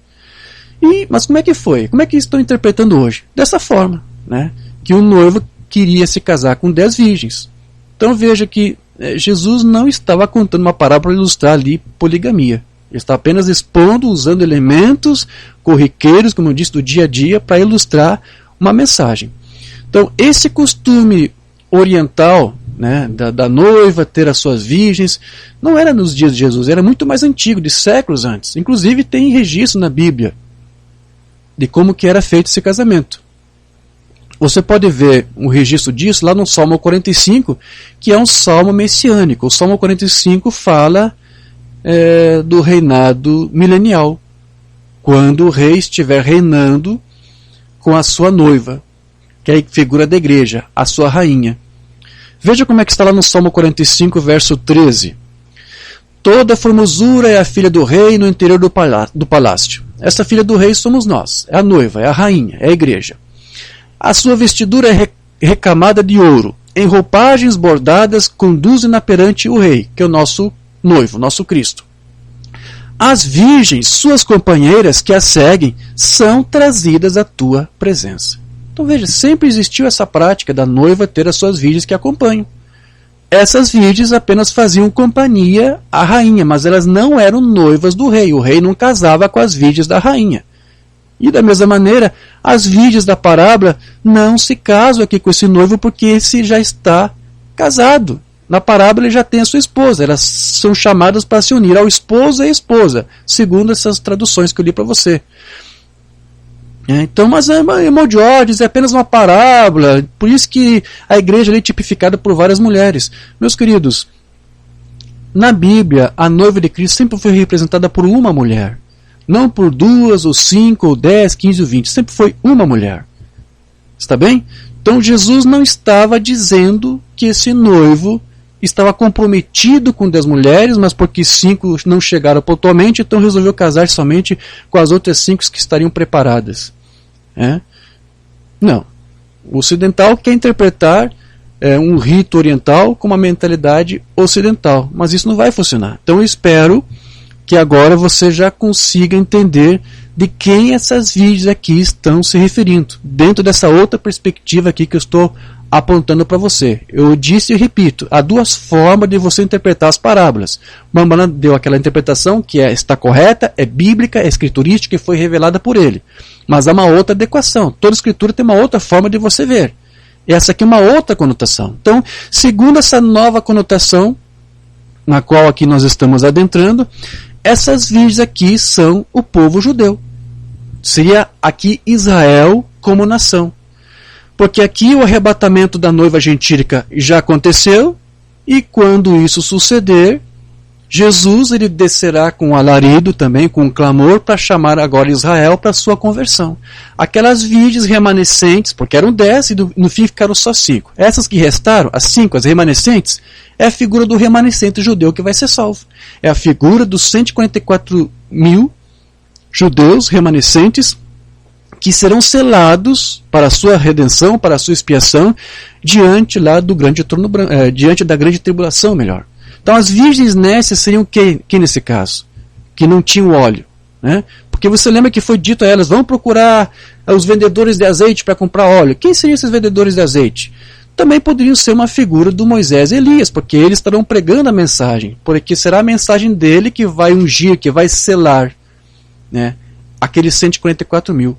Mas como é que foi? Como é que estão interpretando hoje? Dessa forma, né? Que o noivo queria se casar com 10 virgens. Então veja que Jesus não estava contando uma parábola para ilustrar ali poligamia. Ele está apenas expondo, usando elementos corriqueiros, como eu disse, do dia a dia, para ilustrar uma mensagem. Então, esse costume oriental, né, da noiva ter as suas virgens, não era nos dias de Jesus, era muito mais antigo, de séculos antes. Inclusive, tem registro na Bíblia de como que era feito esse casamento. Você pode ver um registro disso lá no Salmo 45, que é um salmo messiânico. O Salmo 45 fala do reinado milenial, quando o rei estiver reinando com a sua noiva, que é a figura da igreja, a sua rainha. Veja como é que está lá no Salmo 45, verso 13. Toda formosura é a filha do rei no interior do palácio. Essa filha do rei somos nós, é a noiva, é a rainha, é a igreja. A sua vestidura é recamada de ouro, em roupagens bordadas conduzem-na perante o rei, que é o nosso noivo, nosso Cristo. As virgens, suas companheiras que a seguem, são trazidas à tua presença. Então veja, sempre existiu essa prática da noiva ter as suas virgens que acompanham. Essas virgens apenas faziam companhia à rainha, mas elas não eram noivas do rei. O rei não casava com as virgens da rainha. E da mesma maneira, as virgens da parábola não se casam aqui com esse noivo porque esse já está casado. Na parábola ele já tem a sua esposa, elas são chamadas para se unir ao esposo e à esposa, segundo essas traduções que eu li para você. Então, mas irmão de ordens, é apenas uma parábola, por isso que a igreja é tipificada por várias mulheres. Meus queridos, na Bíblia, a noiva de Cristo sempre foi representada por uma mulher, não por 2, ou 5, ou 10, 15 ou 20, sempre foi uma mulher. Está bem? Então Jesus não estava dizendo que esse noivo estava comprometido com 10 mulheres, mas porque 5 não chegaram pontualmente, então resolveu casar somente com as outras 5 que estariam preparadas. Não. O ocidental quer interpretar um rito oriental com uma mentalidade ocidental, mas isso não vai funcionar. Então eu espero que agora você já consiga entender de quem essas virgens aqui estão se referindo, dentro dessa outra perspectiva aqui que eu estou apontando para você. Eu disse e repito, há 2 formas de você interpretar as parábolas. Mamãe deu aquela interpretação que está correta, é bíblica, é escriturística e foi revelada por ele. Mas há uma outra adequação. Toda escritura tem uma outra forma de você ver. Essa aqui é uma outra conotação. Então, segundo essa nova conotação, na qual aqui nós estamos adentrando, essas virgens aqui são o povo judeu. Seria aqui Israel como nação. Porque aqui o arrebatamento da noiva gentílica já aconteceu, e quando isso suceder, Jesus ele descerá com um alarido também, com um clamor, para chamar agora Israel para a sua conversão. Aquelas virgens remanescentes, porque eram 10 e no fim ficaram só 5. Essas que restaram, as 5, as remanescentes, é a figura do remanescente judeu que vai ser salvo. É a figura dos 144.000 judeus remanescentes que serão selados para a sua redenção, para a sua expiação, diante lá do grande trono branco, diante da grande tribulação, melhor. Então as virgens nécias seriam quem nesse caso? Que não tinham óleo, né? Porque você lembra que foi dito a elas, vão procurar os vendedores de azeite para comprar óleo. Quem seriam esses vendedores de azeite? Também poderiam ser uma figura do Moisés e Elias, porque eles estarão pregando a mensagem, porque será a mensagem dele que vai ungir, que vai selar, né, aqueles 144.000.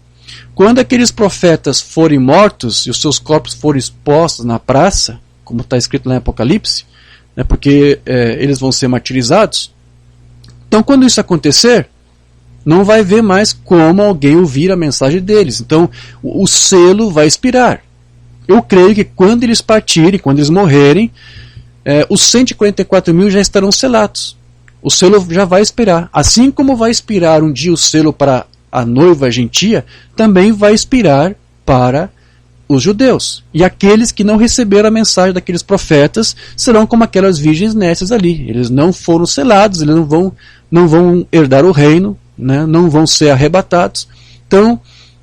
Quando aqueles profetas forem mortos e os seus corpos forem expostos na praça, como está escrito lá em Apocalipse, né, porque eles vão ser martirizados, então quando isso acontecer, não vai ver mais como alguém ouvir a mensagem deles. Então o selo vai expirar. Eu creio que quando eles partirem, quando eles morrerem, os 144 mil já estarão selados. O selo já vai expirar. Assim como vai expirar um dia o selo para a noiva gentia, também vai expirar para os judeus. E aqueles que não receberam a mensagem daqueles profetas serão como aquelas virgens nécias ali. Eles não foram selados, eles não vão herdar o reino, né? Não vão ser arrebatados. Então,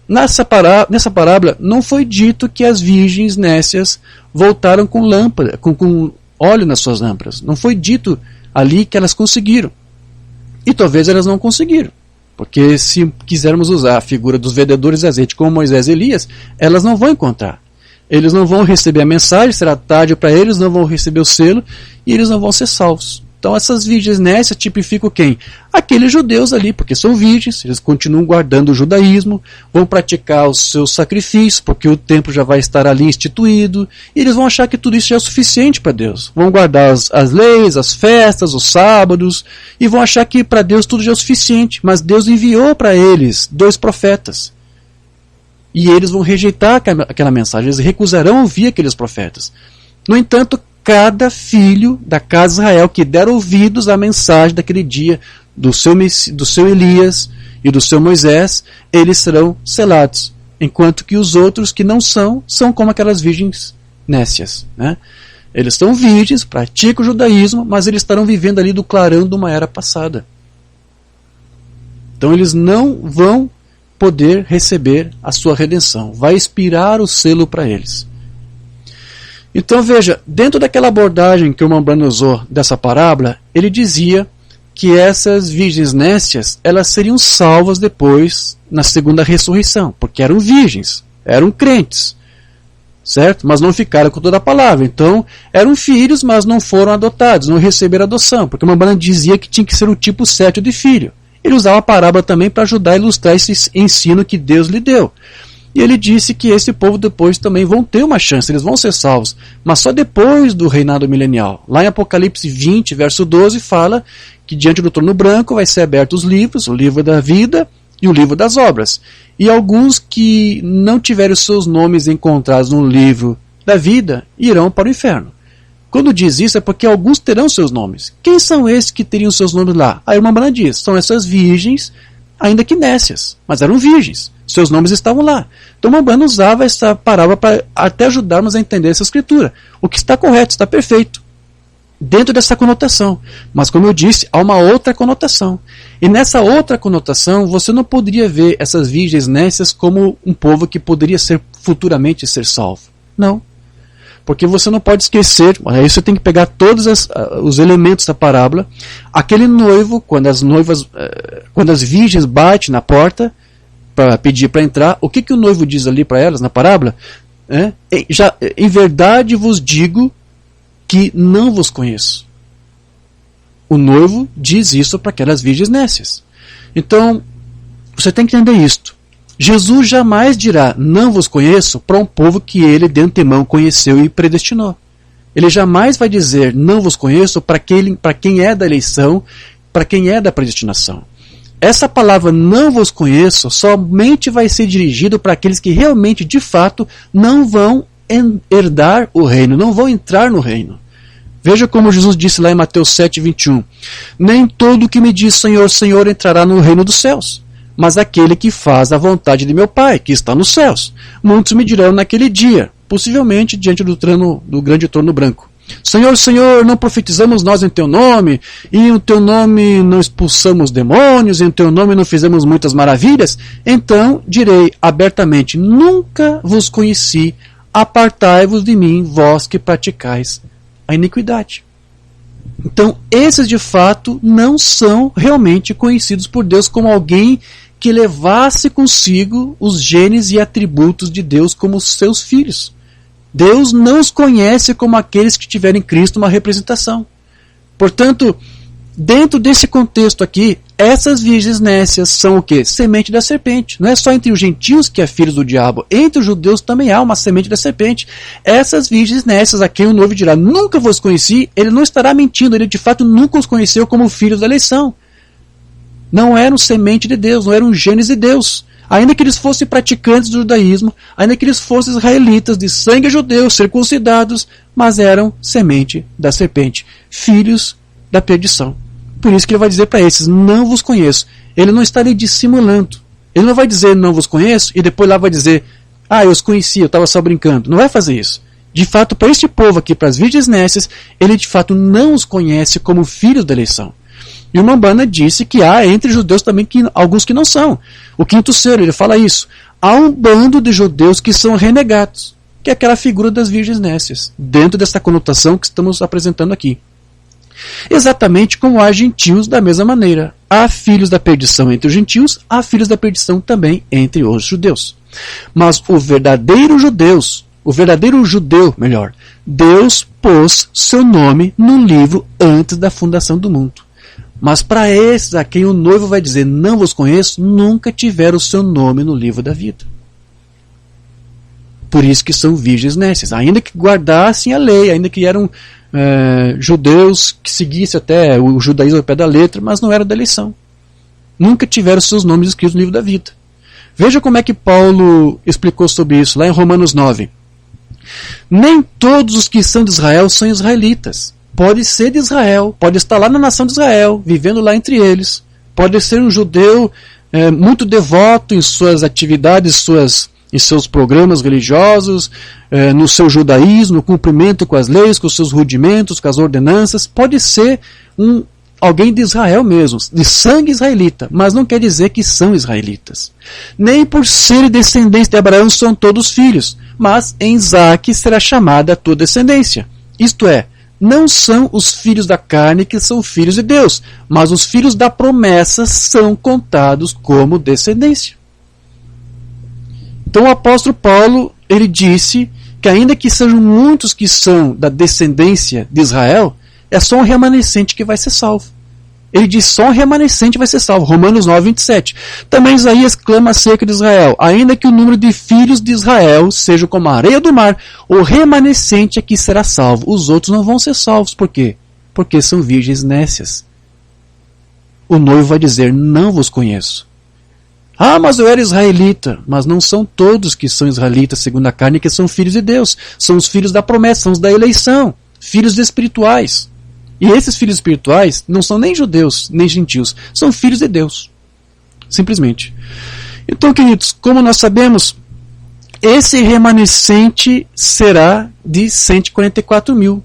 nessa parábola, não foi dito que as virgens nécias voltaram com lâmpada, com óleo nas suas lâmpadas. Não foi dito ali que elas conseguiram. E talvez elas não conseguiram. Porque se quisermos usar a figura dos vendedores de azeite como Moisés e Elias, elas não vão encontrar. Eles não vão receber a mensagem, será tarde para eles, não vão receber o selo e eles não vão ser salvos. Então essas virgens nécias tipificam quem? Aqueles judeus ali, porque são virgens, eles continuam guardando o judaísmo, vão praticar os seus sacrifícios, porque o templo já vai estar ali instituído, e eles vão achar que tudo isso já é suficiente para Deus. Vão guardar as leis, as festas, os sábados, e vão achar que para Deus tudo já é suficiente, mas Deus enviou para eles 2 profetas. E eles vão rejeitar aquela mensagem, eles recusarão ouvir aqueles profetas. No entanto, cada filho da casa de Israel que der ouvidos à mensagem daquele dia do seu Elias e do seu Moisés, eles serão selados, enquanto que os outros que não são como aquelas virgens nécias, né? Eles são virgens, praticam o judaísmo, mas eles estarão vivendo ali do clarão de uma era passada. Então eles não vão poder receber a sua redenção, vai expirar o selo para eles. Então veja, dentro daquela abordagem que o Mambrano usou dessa parábola, ele dizia que essas virgens nécias, elas seriam salvas depois na segunda ressurreição, porque eram virgens, eram crentes, certo? Mas não ficaram com toda a palavra, então eram filhos, mas não foram adotados, não receberam adoção, porque o Mambrano dizia que tinha que ser o tipo certo de filho. Ele usava a parábola também para ajudar a ilustrar esse ensino que Deus lhe deu. E ele disse que esse povo depois também vão ter uma chance, eles vão ser salvos, mas só depois do reinado milenial. Lá em Apocalipse 20, verso 12, fala que diante do trono branco vai ser abertos os livros, o livro da vida e o livro das obras. E alguns que não tiverem os seus nomes encontrados no livro da vida irão para o inferno. Quando diz isso é porque alguns terão seus nomes. Quem são esses que teriam seus nomes lá? A irmã Brana diz, são essas virgens, ainda que nécias, mas eram virgens. Seus nomes estavam lá. Então Mambrano usava essa parábola para até ajudarmos a entender essa escritura. O que está correto, está perfeito. Dentro dessa conotação. Mas como eu disse, há uma outra conotação. E nessa outra conotação, você não poderia ver essas virgens nécias como um povo que poderia futuramente ser salvo. Não. Porque você não pode esquecer, aí você tem que pegar todos os elementos da parábola. Aquele noivo, quando as virgens batem na porta, para pedir para entrar, o que o noivo diz ali para elas na parábola? Em verdade vos digo que não vos conheço. O noivo diz isso para aquelas virgens nécias. Então, você tem que entender isto. Jesus jamais dirá, não vos conheço, para um povo que ele de antemão conheceu e predestinou. Ele jamais vai dizer, não vos conheço, para quem é da eleição, para quem é da predestinação. Essa palavra não vos conheço somente vai ser dirigido para aqueles que realmente, de fato, não vão herdar o reino, não vão entrar no reino. Veja como Jesus disse lá em Mateus 7:21. Nem todo o que me diz Senhor, Senhor entrará no reino dos céus, mas aquele que faz a vontade de meu Pai, que está nos céus. Muitos me dirão naquele dia, possivelmente diante do grande trono branco. Senhor, Senhor, não profetizamos nós em Teu nome, e em Teu nome não expulsamos demônios, e em Teu nome não fizemos muitas maravilhas? Então direi abertamente, nunca vos conheci, apartai-vos de mim, vós que praticais a iniquidade. Então, esses de fato não são realmente conhecidos por Deus como alguém que levasse consigo os genes e atributos de Deus como seus filhos. Deus não os conhece como aqueles que tiverem em Cristo uma representação. Portanto, dentro desse contexto aqui, essas virgens nécias são o quê? Semente da serpente. Não é só entre os gentios que é filhos do diabo, entre os judeus também há uma semente da serpente. Essas virgens nécias, a quem o noivo dirá, nunca vos conheci, ele não estará mentindo, ele de fato nunca os conheceu como filhos da eleição. Não eram semente de Deus, não eram genes de Deus. Ainda que eles fossem praticantes do judaísmo, ainda que eles fossem israelitas de sangue judeu, circuncidados, mas eram semente da serpente, filhos da perdição. Por isso que ele vai dizer para esses, não vos conheço. Ele não está ali dissimulando. Ele não vai dizer, não vos conheço, e depois lá vai dizer, eu os conheci, eu estava só brincando. Não vai fazer isso. De fato, para este povo aqui, para as virgens nécias, ele de fato não os conhece como filhos da eleição. E o Mambana disse que há entre judeus também alguns que não são. O quinto selo, ele fala isso. Há um bando de judeus que são renegados, que é aquela figura das virgens nécias, dentro dessa conotação que estamos apresentando aqui. Exatamente como há gentios da mesma maneira. Há filhos da perdição entre os gentios, há filhos da perdição também entre os judeus. Mas o verdadeiro judeu, Deus pôs seu nome no livro antes da fundação do mundo. Mas para esses a quem o noivo vai dizer, não vos conheço, nunca tiveram o seu nome no livro da vida. Por isso que são virgens nécias, ainda que guardassem a lei, ainda que eram judeus que seguissem até o judaísmo ao pé da letra, mas não eram da eleição. Nunca tiveram seus nomes escritos no livro da vida. Veja como é que Paulo explicou sobre isso, lá em Romanos 9. Nem todos os que são de Israel são israelitas. Pode ser de Israel, pode estar lá na nação de Israel, vivendo lá entre eles. Pode ser um judeu muito devoto em suas atividades, em seus programas religiosos, no seu judaísmo, no cumprimento com as leis, com os seus rudimentos, com as ordenanças. Pode ser alguém de Israel mesmo, de sangue israelita, mas não quer dizer que são israelitas. Nem por serem descendentes de Abraão são todos filhos, mas em Isaque será chamada a tua descendência. Isto é, não são os filhos da carne que são filhos de Deus, mas os filhos da promessa são contados como descendência. Então o apóstolo Paulo, ele disse que ainda que sejam muitos que são da descendência de Israel, é só um remanescente que vai ser salvo. Ele diz só um remanescente vai ser salvo. Romanos 9, 27. Também Isaías clama acerca de Israel. Ainda que o número de filhos de Israel seja como a areia do mar, o remanescente aqui será salvo. Os outros não vão ser salvos. Por quê? Porque são virgens nécias. O noivo vai dizer, não vos conheço. Mas eu era israelita. Mas não são todos que são israelitas segundo a carne que são filhos de Deus. São os filhos da promessa, são os da eleição. Filhos espirituais. E esses filhos espirituais não são nem judeus, nem gentios. São filhos de Deus. Simplesmente. Então, queridos, como nós sabemos, esse remanescente será de 144 mil.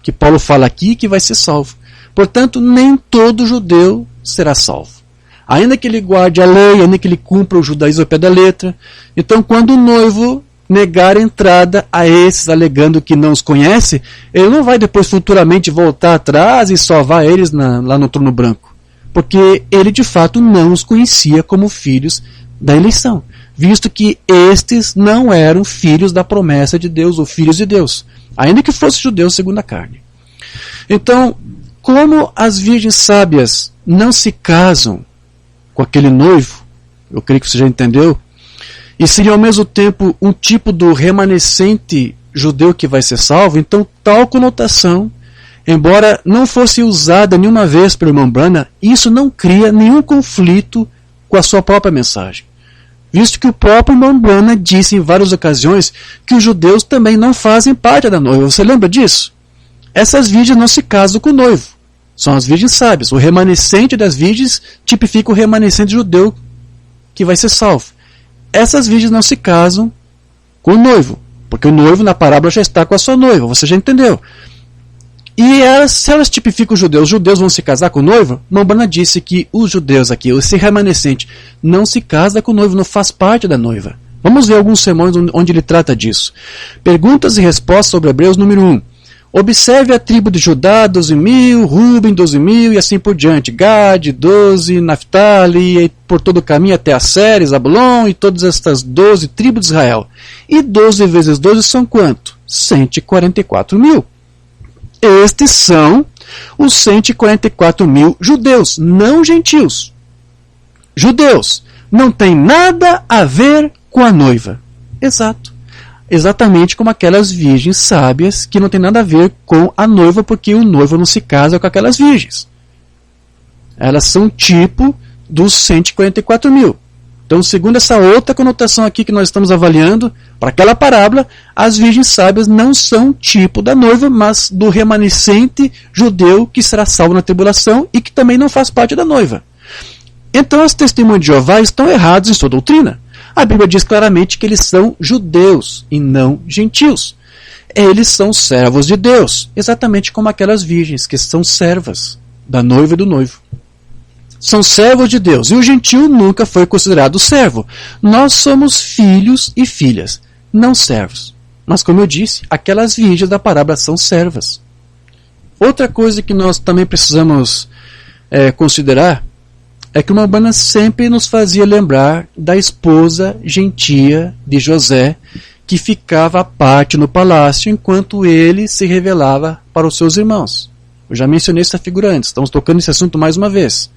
Que Paulo fala aqui que vai ser salvo. Portanto, nem todo judeu será salvo. Ainda que ele guarde a lei, ainda que ele cumpra o judaísmo ao pé da letra. Então, quando o noivo negar a entrada a esses, alegando que não os conhece, ele não vai depois futuramente voltar atrás e salvar eles lá no trono branco. Porque ele de fato não os conhecia como filhos da eleição, visto que estes não eram filhos da promessa de Deus ou filhos de Deus, ainda que fossem judeus segundo a carne. Então, como as virgens sábias não se casam com aquele noivo, eu creio que você já entendeu, e seria ao mesmo tempo um tipo do remanescente judeu que vai ser salvo, então tal conotação, embora não fosse usada nenhuma vez pelo irmão Branham, isso não cria nenhum conflito com a sua própria mensagem. Visto que o próprio irmão Branham disse em várias ocasiões que os judeus também não fazem parte da noiva. Você lembra disso? Essas virgens não se casam com o noivo. São as virgens sábias. O remanescente das virgens tipifica o remanescente judeu que vai ser salvo. Essas virgens não se casam com o noivo, porque o noivo na parábola já está com a sua noiva, você já entendeu. E se elas tipificam os judeus vão se casar com o noivo? Mambana disse que os judeus aqui, esse remanescente, não se casa com o noivo, não faz parte da noiva. Vamos ver alguns sermões onde ele trata disso. Perguntas e respostas sobre Hebreus número 1. Observe a tribo de Judá, 12.000, Ruben, 12.000 e assim por diante. Gad, 12, Naftali, e por todo o caminho até Asser, Zabulon e todas estas 12 tribos de Israel. E 12 vezes 12 são quanto? 144 mil. Estes são os 144 mil judeus, não gentios. Judeus. Não tem nada a ver com a noiva. Exato. Exatamente como aquelas virgens sábias que não tem nada a ver com a noiva, porque o noivo não se casa com aquelas virgens. Elas são tipo dos 144 mil. Então, segundo essa outra conotação aqui que nós estamos avaliando, para aquela parábola, as virgens sábias não são tipo da noiva, mas do remanescente judeu que será salvo na tribulação e que também não faz parte da noiva. Então, as testemunhas de Jeová estão erradas em sua doutrina. A Bíblia diz claramente que eles são judeus e não gentios. Eles são servos de Deus, exatamente como aquelas virgens que são servas da noiva e do noivo. São servos de Deus, e o gentio nunca foi considerado servo. Nós somos filhos e filhas, não servos. Mas, como eu disse, aquelas virgens da parábola são servas. Outra coisa que nós também precisamos considerar é que uma Umbanda sempre nos fazia lembrar da esposa gentia de José, que ficava à parte no palácio enquanto ele se revelava para os seus irmãos. Eu já mencionei essa figura antes, estamos tocando nesse assunto mais uma vez.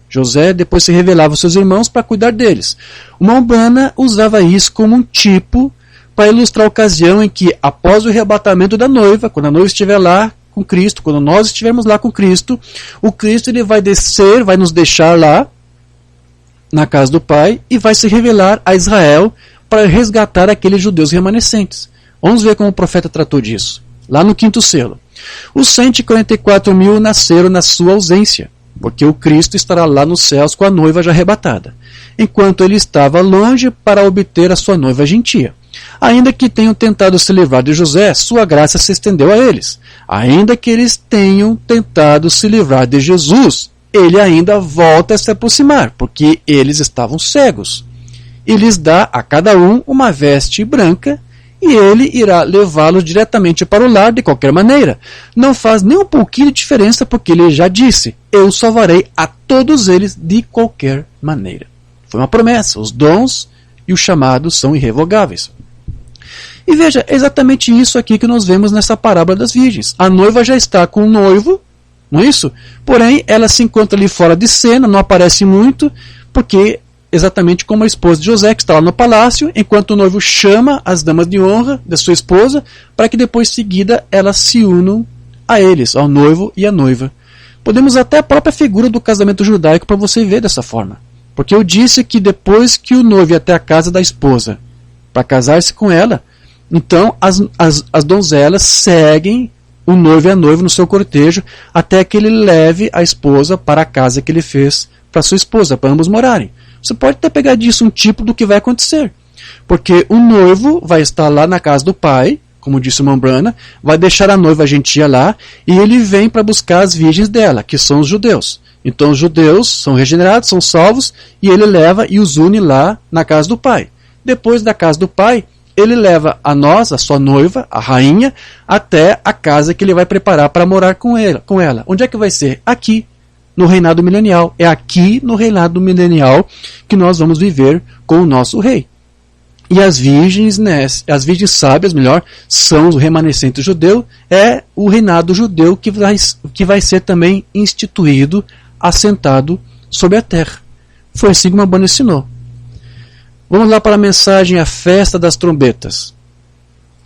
José depois se revelava aos seus irmãos para cuidar deles. Uma Umbanda usava isso como um tipo para ilustrar a ocasião em que, após o arrebatamento da noiva, quando a noiva estiver lá com Cristo, quando nós estivermos lá com Cristo, o Cristo ele vai descer, vai nos deixar lá na casa do Pai e vai se revelar a Israel para resgatar aqueles judeus remanescentes. Vamos ver como o profeta tratou disso. Lá no 5º selo. Os 144.000 nasceram na sua ausência, porque o Cristo estará lá nos céus com a noiva já arrebatada, enquanto ele estava longe para obter a sua noiva gentia. Ainda que tenham tentado se livrar de José, sua graça se estendeu a eles. Ainda que eles tenham tentado se livrar de Jesus, ele ainda volta a se aproximar, porque eles estavam cegos. E lhes dá a cada um uma veste branca, e ele irá levá-los diretamente para o lar de qualquer maneira. Não faz nem um pouquinho de diferença, porque ele já disse, eu salvarei a todos eles de qualquer maneira. Foi uma promessa, os dons e os chamados são irrevogáveis. E veja, é exatamente isso aqui que nós vemos nessa parábola das virgens. A noiva já está com o noivo, não é isso? Porém, ela se encontra ali fora de cena, não aparece muito, porque exatamente como a esposa de José, que está lá no palácio, enquanto o noivo chama as damas de honra da sua esposa, para que depois, seguida, elas se unam a eles, ao noivo e à noiva. Podemos até a própria figura do casamento judaico para você ver dessa forma. Porque eu disse que depois que o noivo ia até a casa da esposa para casar-se com ela, então as donzelas seguem o noivo e a noiva no seu cortejo até que ele leve a esposa para a casa que ele fez para sua esposa, para ambos morarem. Você pode até pegar disso um tipo do que vai acontecer. Porque o noivo vai estar lá na casa do pai, como disse uma Umbanda, vai deixar a noiva gentia lá, e ele vem para buscar as virgens dela, que são os judeus. Então os judeus são regenerados, são salvos, e ele leva e os une lá na casa do pai. Depois da casa do pai, ele leva a nós, a sua noiva, a rainha, até a casa que ele vai preparar para morar com ela. Onde é que vai ser? Aqui, no reinado milenial. É aqui no reinado milenial que nós vamos viver com o nosso rei. E as virgens, né, as virgens sábias, melhor, são o remanescente judeu, é o reinado judeu que vai ser também instituído, assentado sobre a terra. Foi assim que uma Umbanda ensinou. Vamos lá para a mensagem, a festa das trombetas.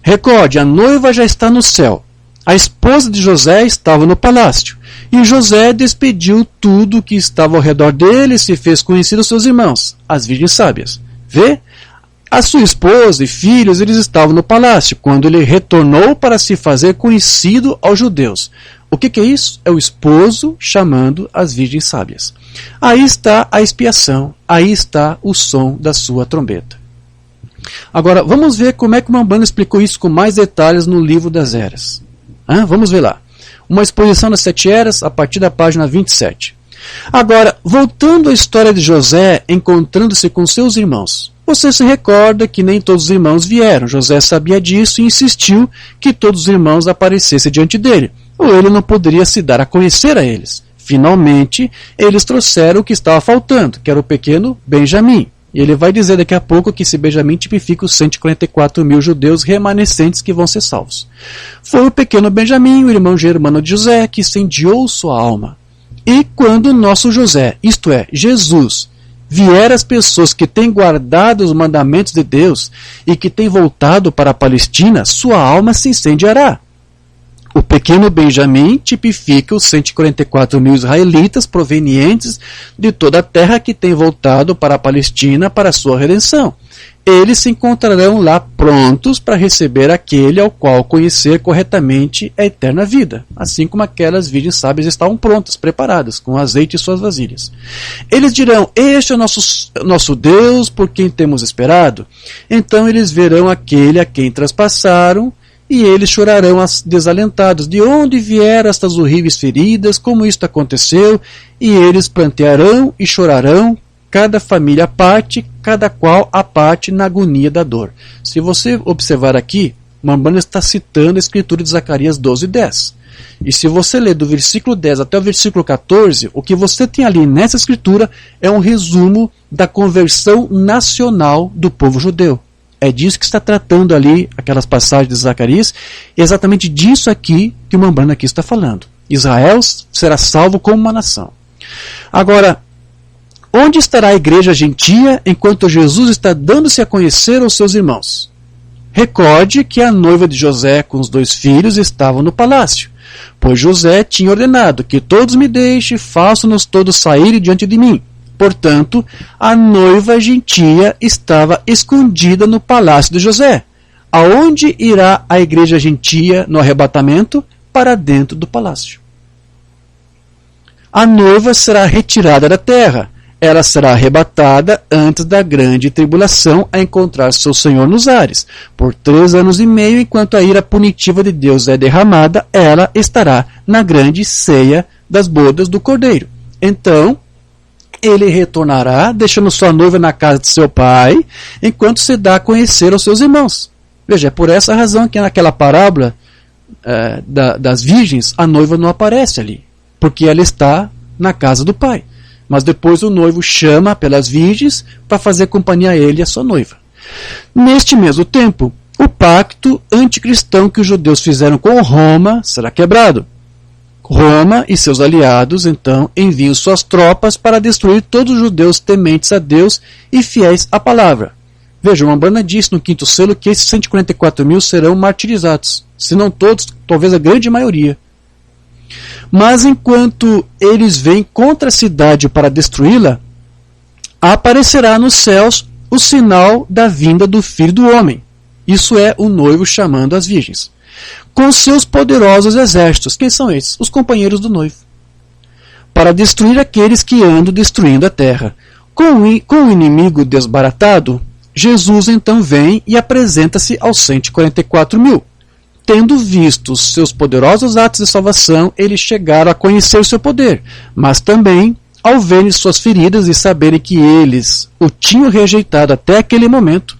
Recorde, a noiva já está no céu. A esposa de José estava no palácio. E José despediu tudo que estava ao redor dele e se fez conhecido aos seus irmãos, as virgens sábias. Vê? A sua esposa e filhos, eles estavam no palácio, quando ele retornou para se fazer conhecido aos judeus. O que é isso? É o esposo chamando as virgens sábias. Aí está a expiação, aí está o som da sua trombeta. Agora, vamos ver como é que uma Umbanda explicou isso com mais detalhes no livro das Eras. Vamos ver lá. Uma exposição das 7 eras, a partir da página 27. Agora, voltando à história de José encontrando-se com seus irmãos. Você se recorda que nem todos os irmãos vieram. José sabia disso e insistiu que todos os irmãos aparecessem diante dele, ou ele não poderia se dar a conhecer a eles. Finalmente, eles trouxeram o que estava faltando, que era o pequeno Benjamim. E ele vai dizer daqui a pouco que esse Benjamim tipifica os 144.000 judeus remanescentes que vão ser salvos. Foi o pequeno Benjamim, o irmão germano de José, que incendiou sua alma. E quando o nosso José, isto é, Jesus, vier as pessoas que têm guardado os mandamentos de Deus e que têm voltado para a Palestina, sua alma se incendiará. O pequeno Benjamim tipifica os 144 mil israelitas provenientes de toda a terra que tem voltado para a Palestina para a sua redenção. Eles se encontrarão lá prontos para receber aquele ao qual conhecer corretamente a eterna vida, assim como aquelas virgens sábias estavam prontas, preparadas, com azeite em suas vasilhas. Eles dirão: este é o nosso Deus, por quem temos esperado. Então eles verão aquele a quem traspassaram, e eles chorarão desalentados. De onde vieram estas horríveis feridas? Como isto aconteceu? E eles plantearão e chorarão, cada família à parte, cada qual à parte na agonia da dor. Se você observar aqui, Mambana está citando a escritura de Zacarias 12:10. E se você ler do versículo 10 até o versículo 14, o que você tem ali nessa escritura é um resumo da conversão nacional do povo judeu. É disso que está tratando ali aquelas passagens de Zacarias, e é exatamente disso aqui que o Mambana aqui está falando. Israel será salvo como uma nação. Agora, onde estará a igreja gentia enquanto Jesus está dando-se a conhecer aos seus irmãos? Recorde que a noiva de José com os 2 filhos estavam no palácio, pois José tinha ordenado que todos me deixem, façam-nos todos saírem diante de mim. Portanto, a noiva gentia estava escondida no palácio de José. Aonde irá a igreja gentia no arrebatamento? Para dentro do palácio. A noiva será retirada da terra. Ela será arrebatada antes da grande tribulação a encontrar seu Senhor nos ares. Por 3 anos e meio, enquanto a ira punitiva de Deus é derramada, ela estará na grande ceia das bodas do Cordeiro. Então, ele retornará, deixando sua noiva na casa de seu pai, enquanto se dá a conhecer aos seus irmãos. Veja, é por essa razão que naquela parábola das virgens, a noiva não aparece ali, porque ela está na casa do pai. Mas depois o noivo chama pelas virgens para fazer companhia a ele e a sua noiva. Neste mesmo tempo, o pacto anticristão que os judeus fizeram com Roma será quebrado. Roma e seus aliados, então, enviam suas tropas para destruir todos os judeus tementes a Deus e fiéis à palavra. Veja, o Mambana disse no 5º selo que esses 144 mil serão martirizados. Se não todos, talvez a grande maioria. Mas enquanto eles vêm contra a cidade para destruí-la, aparecerá nos céus o sinal da vinda do Filho do Homem. Isso é o noivo chamando as virgens. Com seus poderosos exércitos. Quem são esses? Os companheiros do noivo. Para destruir aqueles que andam destruindo a terra. Com o inimigo desbaratado, Jesus então vem e apresenta-se aos 144 mil. Tendo visto seus poderosos atos de salvação, eles chegaram a conhecer seu poder, mas também, ao verem suas feridas e saberem que eles o tinham rejeitado até aquele momento,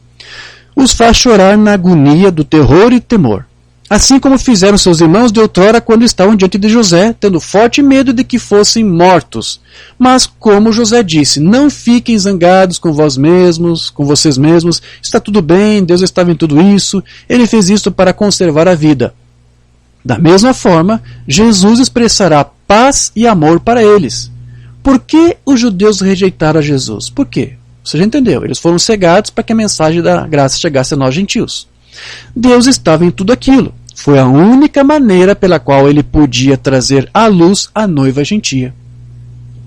os faz chorar na agonia do terror e temor. Assim como fizeram seus irmãos de outrora quando estavam diante de José, tendo forte medo de que fossem mortos. Mas como José disse, não fiquem zangados com vós mesmos, com vocês mesmos, está tudo bem, Deus estava em tudo isso, ele fez isso para conservar a vida. Da mesma forma, Jesus expressará paz e amor para eles. Por que os judeus rejeitaram a Jesus? Por quê? Você já entendeu, eles foram cegados para que a mensagem da graça chegasse a nós gentios. Deus estava em tudo aquilo. Foi a única maneira pela qual ele podia trazer à luz a noiva gentia.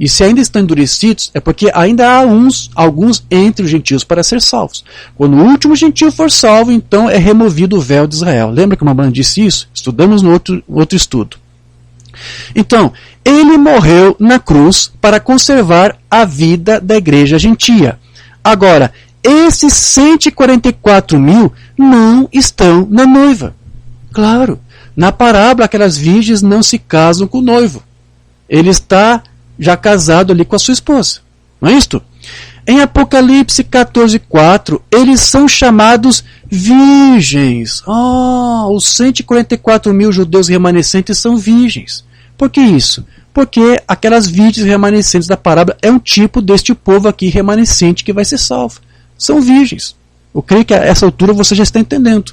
E se ainda estão endurecidos, é porque ainda há alguns entre os gentios para ser salvos. Quando o último gentio for salvo, então é removido o véu de Israel. Lembra que o Mambana disse isso? Estudamos no outro estudo. Então, ele morreu na cruz para conservar a vida da igreja gentia. Agora, esses 144 mil não estão na noiva. Claro, na parábola aquelas virgens não se casam com o noivo. Ele está já casado ali com a sua esposa. Não é isto? Em Apocalipse 14:4, eles são chamados virgens. Os 144 mil judeus remanescentes são virgens. Por que isso? Porque aquelas virgens remanescentes da parábola é um tipo deste povo aqui remanescente que vai ser salvo. São virgens. Eu creio que a essa altura você já está entendendo.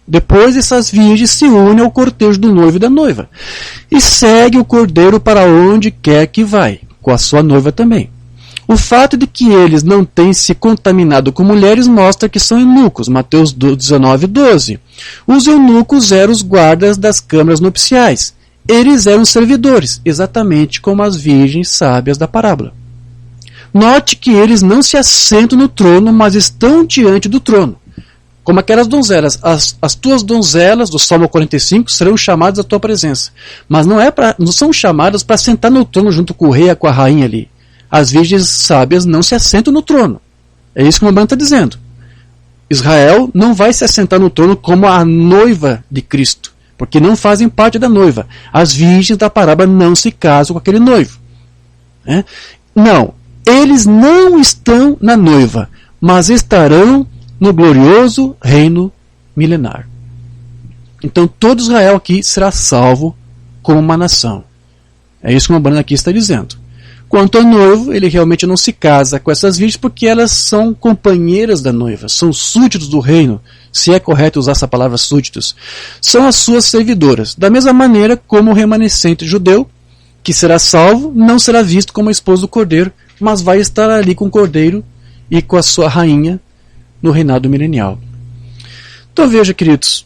Depois essas virgens se unem ao cortejo do noivo e da noiva. E segue o cordeiro para onde quer que vai, com a sua noiva também. O fato de que eles não têm se contaminado com mulheres mostra que são eunucos, Mateus 19:12. Os eunucos eram os guardas das câmaras nupciais. Eles eram servidores, exatamente como as virgens sábias da parábola. Note que eles não se assentam no trono, mas estão diante do trono. Como aquelas donzelas, as tuas donzelas do Salmo 45 serão chamadas à tua presença. Mas não são chamadas para sentar no trono junto com o rei e com a rainha ali. As virgens sábias não se assentam no trono. É isso que o Rambam está dizendo. Israel não vai se assentar no trono como a noiva de Cristo, porque não fazem parte da noiva. As virgens da parábola não se casam com aquele noivo. Não, eles não estão na noiva, mas estarão no glorioso reino milenar. Então todo Israel aqui será salvo como uma nação. É isso que o Rambam aqui está dizendo. Quanto ao noivo, ele realmente não se casa com essas virgens porque elas são companheiras da noiva, são súditos do reino, se é correto usar essa palavra súditos. São as suas servidoras. Da mesma maneira como o remanescente judeu, que será salvo, não será visto como a esposa do cordeiro, mas vai estar ali com o cordeiro e com a sua rainha no reinado milenial. Então veja, queridos,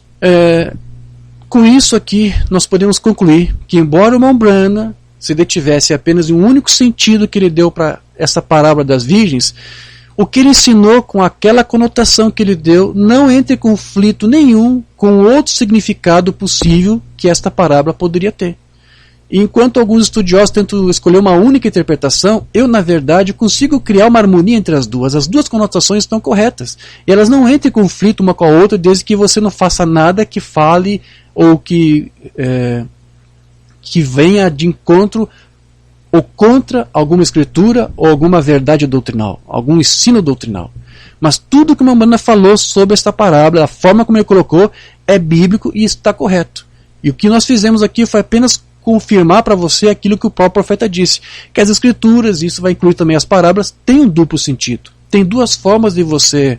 com isso aqui nós podemos concluir que, embora o Rambam se detivesse apenas em um único sentido que ele deu para essa parábola das virgens, o que ele ensinou com aquela conotação que ele deu não entra em conflito nenhum com outro significado possível que esta parábola poderia ter. E enquanto alguns estudiosos tentam escolher uma única interpretação, eu, na verdade, consigo criar uma harmonia entre as duas. As duas conotações estão corretas. E elas não entram em conflito uma com a outra, desde que você não faça nada que fale ou que venha de encontro ou contra alguma escritura ou alguma verdade doutrinal, algum ensino doutrinal. Mas tudo que o Rambam falou sobre esta parábola, a forma como ele colocou, é bíblico e está correto. E o que nós fizemos aqui foi apenas confirmar para você aquilo que o próprio profeta disse, que as escrituras, isso vai incluir também as parábolas, têm um duplo sentido. Tem duas formas de você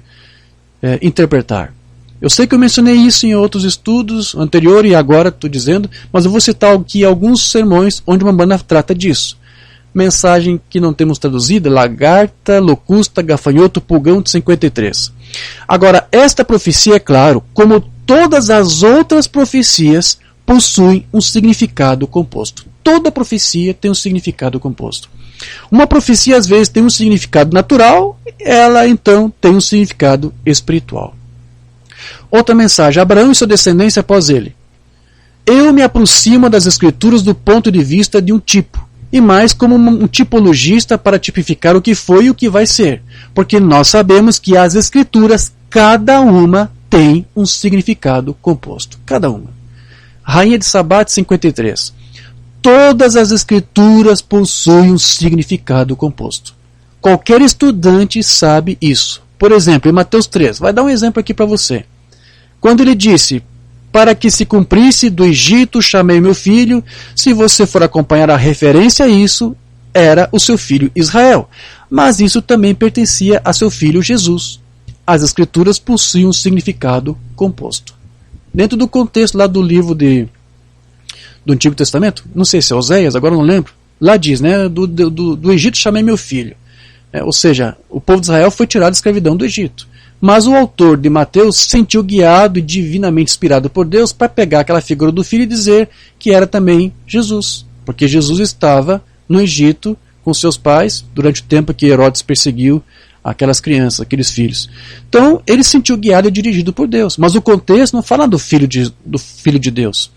interpretar. Eu sei que eu mencionei isso em outros estudos anteriores e agora estou dizendo, mas eu vou citar aqui alguns sermões onde o Rambam trata disso. Mensagem que não temos traduzida, lagarta, locusta, gafanhoto, pulgão de 53. Agora, esta profecia, é claro, como todas as outras profecias, possui um significado composto. Toda profecia tem um significado composto. Uma profecia às vezes tem um significado natural, ela então tem um significado espiritual. Outra mensagem, Abraão e sua descendência após ele. Eu me aproximo das escrituras do ponto de vista de um tipo, e mais como um tipologista para tipificar o que foi e o que vai ser, porque nós sabemos que as escrituras, cada uma tem um significado composto. Cada uma. Rainha de Sabá 53. Todas as escrituras possuem um significado composto. Qualquer estudante sabe isso. Por exemplo, em Mateus 3, vai dar um exemplo aqui para você. Quando ele disse, para que se cumprisse do Egito chamei meu filho, se você for acompanhar a referência a isso, era o seu filho Israel. Mas isso também pertencia a seu filho Jesus. As escrituras possuem um significado composto. Dentro do contexto lá do livro do Antigo Testamento, não sei se é Oséias, agora não lembro, lá diz, né, do Egito chamei meu filho. Ou seja, o povo de Israel foi tirado da escravidão do Egito. Mas o autor de Mateus se sentiu guiado e divinamente inspirado por Deus para pegar aquela figura do filho e dizer que era também Jesus. Porque Jesus estava no Egito com seus pais durante o tempo que Herodes perseguiu aquelas crianças, aqueles filhos. Então, ele se sentiu guiado e dirigido por Deus. Mas o contexto não fala do filho de Deus.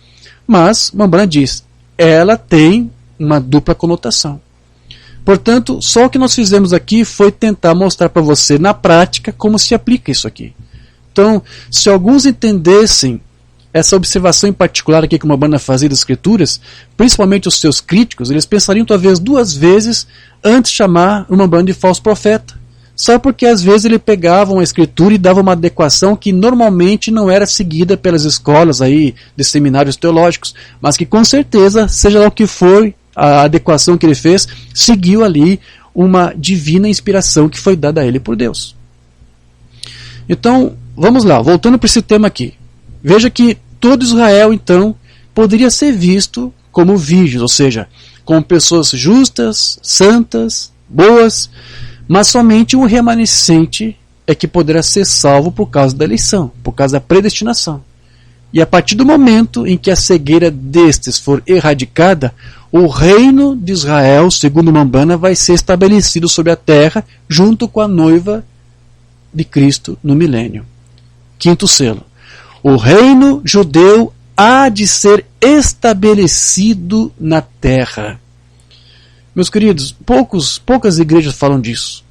Mas, Rambam diz, ela tem uma dupla conotação. Portanto, só o que nós fizemos aqui foi tentar mostrar para você na prática como se aplica isso aqui. Então, se alguns entendessem essa observação em particular aqui que o Rambam fazia das escrituras, principalmente os seus críticos, eles pensariam talvez duas vezes antes de chamar o Rambam de falso profeta. Só porque às vezes ele pegava uma escritura e dava uma adequação que normalmente não era seguida pelas escolas aí de seminários teológicos, mas que com certeza, seja lá o que for a adequação que ele fez, seguiu ali uma divina inspiração que foi dada a ele por Deus. Então, vamos lá, voltando para esse tema aqui. Veja que todo Israel, então, poderia ser visto como virgens, ou seja, como pessoas justas, santas, boas, mas somente um remanescente é que poderá ser salvo por causa da eleição, por causa da predestinação. E a partir do momento em que a cegueira destes for erradicada, o reino de Israel, segundo Mambana, vai ser estabelecido sobre a terra, junto com a noiva de Cristo no milênio. Quinto selo. O reino judeu há de ser estabelecido na terra. Meus queridos, poucas igrejas falam disso.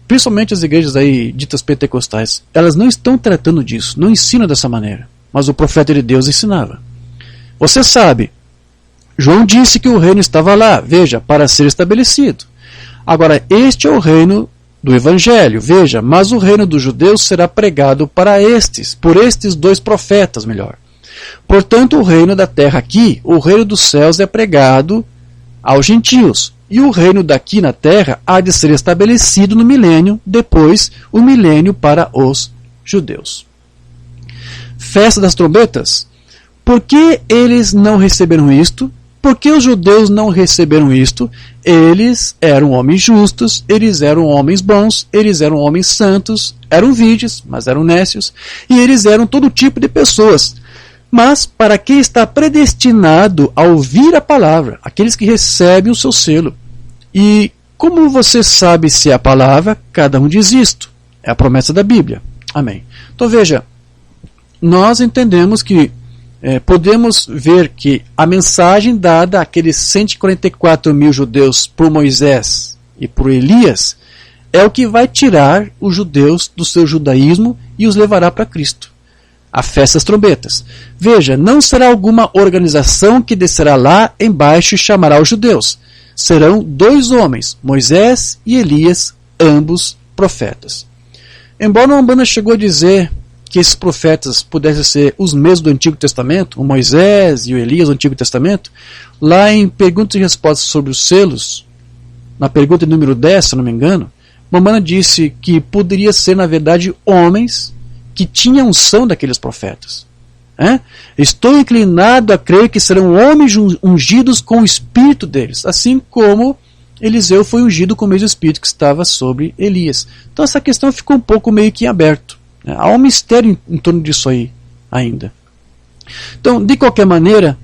Principalmente as igrejas aí ditas pentecostais. Elas não estão tratando disso, não ensinam dessa maneira. Mas o profeta de Deus ensinava. Você sabe, João disse que o reino estava lá, veja, para ser estabelecido. Agora, este é o reino do Evangelho, veja, mas o reino dos judeus será pregado por estes dois profetas, melhor. Portanto, o reino da terra aqui, o reino dos céus é pregado aos gentios. E o reino daqui na terra há de ser estabelecido no milênio, depois o milênio para os judeus. Festa das trombetas. Por que eles não receberam isto? Por que os judeus não receberam isto? Eles eram homens justos, eles eram homens bons, eles eram homens santos, eram virgens, mas eram nécios, e eles eram todo tipo de pessoas. Mas para quem está predestinado a ouvir a palavra, aqueles que recebem o seu selo. E como você sabe se é a palavra, cada um diz isto. É a promessa da Bíblia. Amém. Então veja, nós entendemos que podemos ver que a mensagem dada àqueles 144 mil judeus por Moisés e por Elias é o que vai tirar os judeus do seu judaísmo e os levará para Cristo. A festa das trombetas. Veja, não será alguma organização que descerá lá embaixo e chamará os judeus. Serão dois homens, Moisés e Elias, ambos profetas. Embora o Umbanda chegou a dizer que esses profetas pudessem ser os mesmos do Antigo Testamento, o Moisés e o Elias do Antigo Testamento, lá em Perguntas e Respostas sobre os selos, na pergunta número 10, se não me engano, o Umbanda disse que poderia ser, na verdade, homens que tinham unção daqueles profetas. Estou inclinado a crer que serão homens ungidos com o espírito deles, assim como Eliseu foi ungido com o mesmo espírito que estava sobre Elias. Então essa questão ficou um pouco meio que em aberto. Há um mistério em torno disso aí ainda. Então, de qualquer maneira,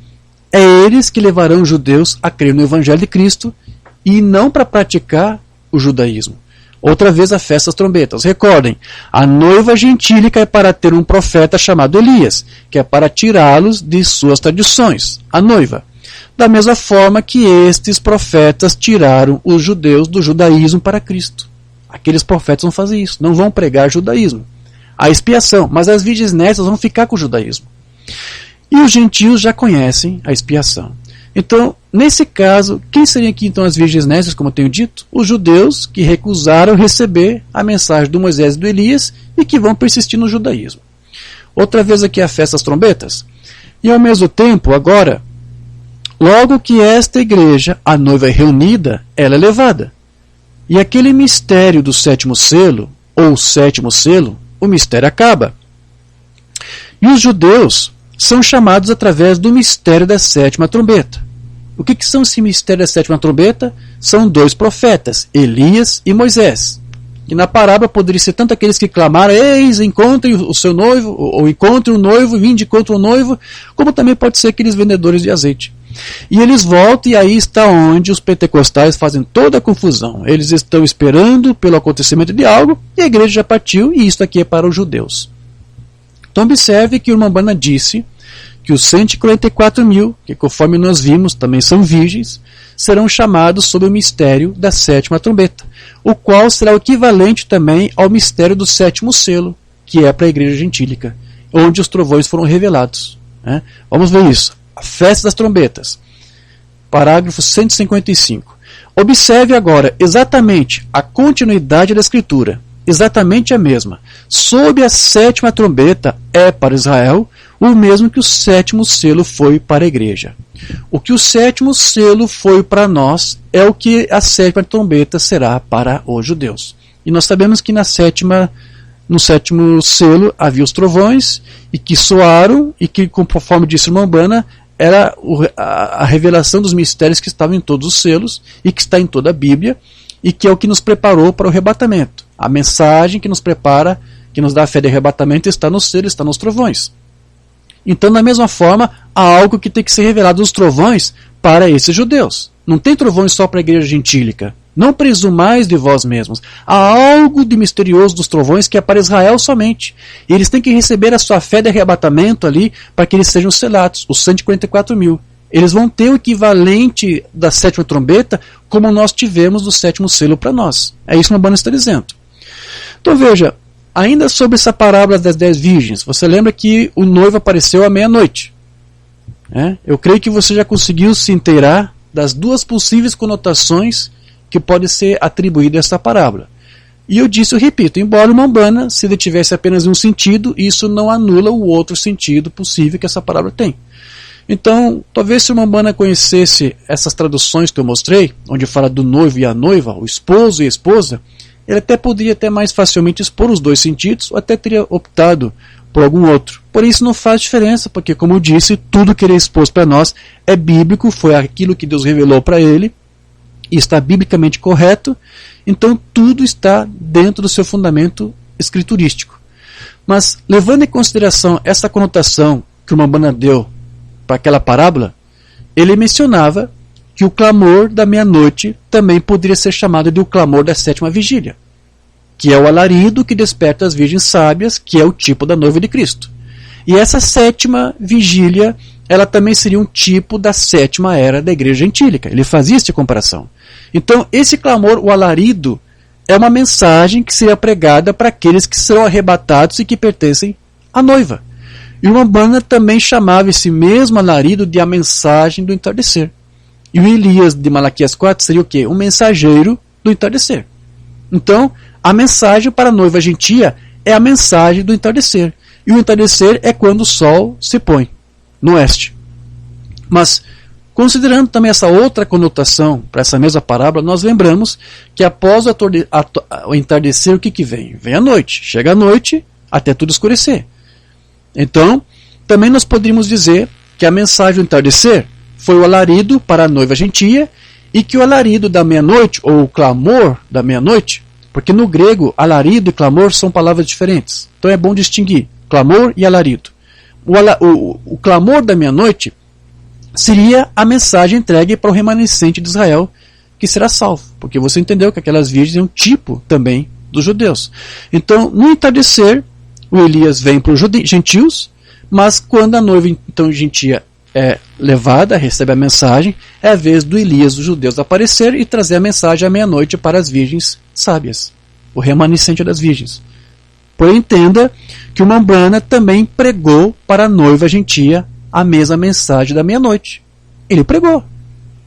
é eles que levarão os judeus a crer no Evangelho de Cristo e não para praticar o judaísmo. Outra vez a festa das trombetas. Recordem, a noiva gentílica é para ter um profeta chamado Elias, que é para tirá-los de suas tradições, a noiva. Da mesma forma que estes profetas tiraram os judeus do judaísmo para Cristo. Aqueles profetas vão fazer isso, não vão pregar judaísmo. A expiação, mas as virgens nécias vão ficar com o judaísmo. E os gentios já conhecem a expiação. Então, nesse caso, quem seriam aqui então as virgens nécias, como eu tenho dito? Os judeus que recusaram receber a mensagem do Moisés e do Elias e que vão persistir no judaísmo. Outra vez aqui a festa das trombetas. E ao mesmo tempo, agora, logo que esta igreja, a noiva é reunida, ela é levada. E aquele mistério do sétimo selo, ou sétimo selo, o mistério acaba. E os judeus são chamados através do mistério da sétima trombeta. O que são esse mistério da sétima trombeta? São dois profetas, Elias e Moisés. E na parábola poderia ser tanto aqueles que clamaram, eis, encontrem o seu noivo, ou encontrem o noivo, vinde contra o noivo, como também pode ser aqueles vendedores de azeite. E eles voltam, e aí está onde os pentecostais fazem toda a confusão. Eles estão esperando pelo acontecimento de algo, e a igreja já partiu, e isso aqui é para os judeus. Então observe que o Umbanda disse que os 144 mil, que conforme nós vimos também são virgens, serão chamados sob o mistério da sétima trombeta, o qual será o equivalente também ao mistério do sétimo selo, que é para a igreja gentílica, onde os trovões foram revelados. Vamos ver isso. A festa das trombetas. Parágrafo 155. Observe agora exatamente a continuidade da escritura. Exatamente a mesma. Sob a sétima trombeta é para Israel o mesmo que o sétimo selo foi para a igreja. O que o sétimo selo foi para nós é o que a sétima trombeta será para os judeus. E nós sabemos que no sétimo selo havia os trovões e que soaram e que, conforme disse o Umbanda, era a revelação dos mistérios que estavam em todos os selos e que está em toda a Bíblia. e que é o que nos preparou para o arrebatamento. A mensagem que nos prepara, que nos dá a fé de arrebatamento, está no selo, está nos trovões. Então, da mesma forma, há algo que tem que ser revelado nos trovões para esses judeus. Não tem trovões só para a igreja gentílica. Não presumais de vós mesmos. Há algo de misterioso dos trovões que é para Israel somente. E eles têm que receber a sua fé de arrebatamento ali para que eles sejam selados, os 144.000. Eles vão ter o equivalente da sétima trombeta como nós tivemos do sétimo selo para nós. É isso que a Umbanda está dizendo. Então veja, ainda sobre essa parábola das 10 virgens, você lembra que o noivo apareceu à meia-noite. Eu creio que você já conseguiu se inteirar das duas possíveis conotações que pode ser atribuída a essa parábola. E eu repito, embora uma Umbanda, se ele tivesse apenas um sentido, isso não anula o outro sentido possível que essa parábola tem. Então, talvez se uma Umbanda conhecesse essas traduções que eu mostrei, onde fala do noivo e a noiva, o esposo e a esposa, ele até poderia até mais facilmente expor os dois sentidos, ou até teria optado por algum outro. Porém, isso não faz diferença, porque, como eu disse, tudo que ele expôs para nós é bíblico, foi aquilo que Deus revelou para ele, e está biblicamente correto, então tudo está dentro do seu fundamento escriturístico. Mas, levando em consideração essa conotação que uma Umbanda deu para aquela parábola, ele mencionava que o clamor da meia-noite também poderia ser chamado de o clamor da sétima vigília, que é o alarido que desperta as virgens sábias, que é o tipo da noiva de Cristo. E essa sétima vigília, ela também seria um tipo da sétima era da igreja gentílica. Ele fazia essa comparação. Então, esse clamor, o alarido, é uma mensagem que seria pregada para aqueles que serão arrebatados e que pertencem à noiva. E uma Umbanda também chamava esse mesmo alarido de a mensagem do entardecer. E o Elias de Malaquias 4 seria o quê? Um mensageiro do entardecer. Então, a mensagem para a noiva gentia é a mensagem do entardecer. E o entardecer é quando o sol se põe no oeste. Mas, considerando também essa outra conotação para essa mesma parábola, nós lembramos que após o entardecer, o que vem? Vem a noite. Chega a noite até tudo escurecer. Então, também nós poderíamos dizer que a mensagem do entardecer foi o alarido para a noiva gentia, e que o alarido da meia-noite, ou o clamor da meia-noite, porque no grego, alarido e clamor são palavras diferentes. Então é bom distinguir clamor e alarido. O clamor da meia-noite seria a mensagem entregue para o remanescente de Israel, que será salvo. Porque você entendeu que aquelas virgens é um tipo também dos judeus. Então, no entardecer, o Elias vem para os gentios, mas quando a noiva então gentia é levada, recebe a mensagem, é a vez do Elias dos judeus aparecer e trazer a mensagem à meia-noite para as virgens sábias, o remanescente das virgens. Porém, entenda que uma Umbanda também pregou para a noiva gentia a mesma mensagem da meia-noite. Ele pregou.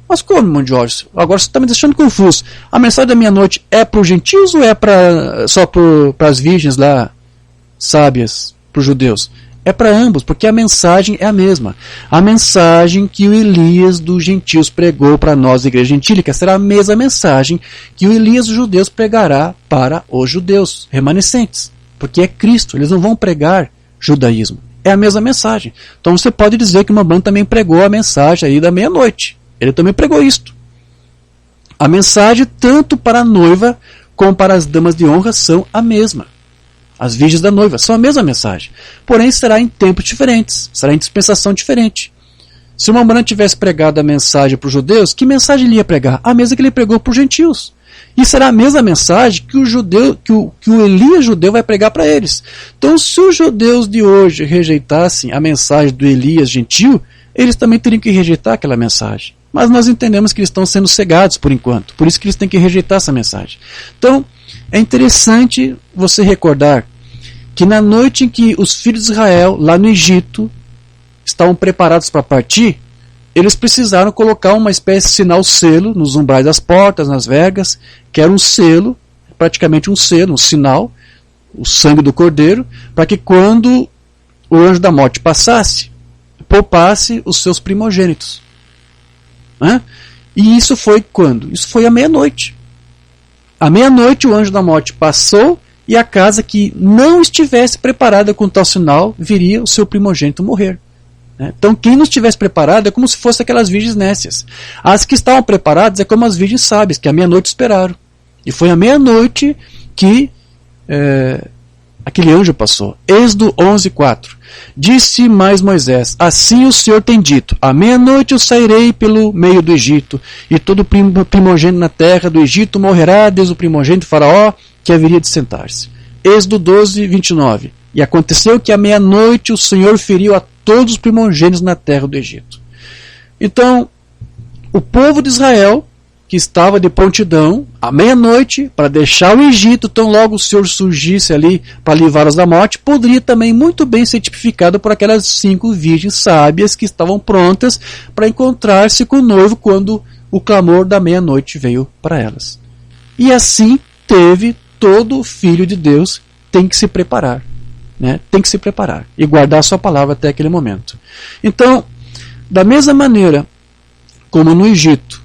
Mas como, irmão Jorge? Agora você está me deixando confuso. A mensagem da meia-noite é para os gentios ou é só para as virgens lá sábias, para os judeus? É para ambos, porque a mensagem é a mesma. A mensagem que o Elias dos gentios pregou para nós, da igreja gentílica, será a mesma mensagem que o Elias dos judeus pregará para os judeus remanescentes. Porque é Cristo, eles não vão pregar judaísmo. É a mesma mensagem. Então você pode dizer que uma Umbanda também pregou a mensagem aí da meia-noite. Ele também pregou isto. A mensagem, tanto para a noiva como para as damas de honra, são a mesma. As virgens da noiva são a mesma mensagem. Porém, será em tempos diferentes. Será em dispensação diferente. Se uma Umbanda tivesse pregado a mensagem para os judeus, que mensagem ele ia pregar? A mesma que ele pregou para os gentios. E será a mesma mensagem que o Elias judeu vai pregar para eles. Então, se os judeus de hoje rejeitassem a mensagem do Elias gentil, eles também teriam que rejeitar aquela mensagem. Mas nós entendemos que eles estão sendo cegados por enquanto. Por isso que eles têm que rejeitar essa mensagem. Então, é interessante você recordar que na noite em que os filhos de Israel, lá no Egito, estavam preparados para partir, eles precisaram colocar uma espécie de sinal selo nos umbrais das portas, nas vergas, que era um selo, praticamente um selo, um sinal, o sangue do cordeiro, para que quando o anjo da morte passasse, poupasse os seus primogênitos. E isso foi quando? Isso foi à meia-noite. À meia-noite o anjo da morte passou e a casa que não estivesse preparada com tal sinal viria o seu primogênito morrer. Então quem não estivesse preparado é como se fosse aquelas virgens nécias. As que estavam preparadas é como as virgens sábias, que à meia-noite esperaram. E foi à meia-noite que aquele anjo passou. Êxodo 11:4. Disse mais Moisés: assim o Senhor tem dito, à meia-noite eu sairei pelo meio do Egito, e todo primogênito na terra do Egito morrerá, desde o primogênito Faraó, que haveria de sentar-se. Êxodo 12:29. E aconteceu que à meia-noite o Senhor feriu a todos os primogênitos na terra do Egito. Então, o povo de Israel, que estava de prontidão, à meia-noite, para deixar o Egito, tão logo o Senhor surgisse ali para livrar-os da morte, poderia também muito bem ser tipificado por aquelas 5 virgens sábias que estavam prontas para encontrar-se com o noivo quando o clamor da meia-noite veio para elas. E assim teve todo filho de Deus, tem que se preparar. Né? Tem que se preparar e guardar a sua palavra até aquele momento. Então, da mesma maneira como no Egito,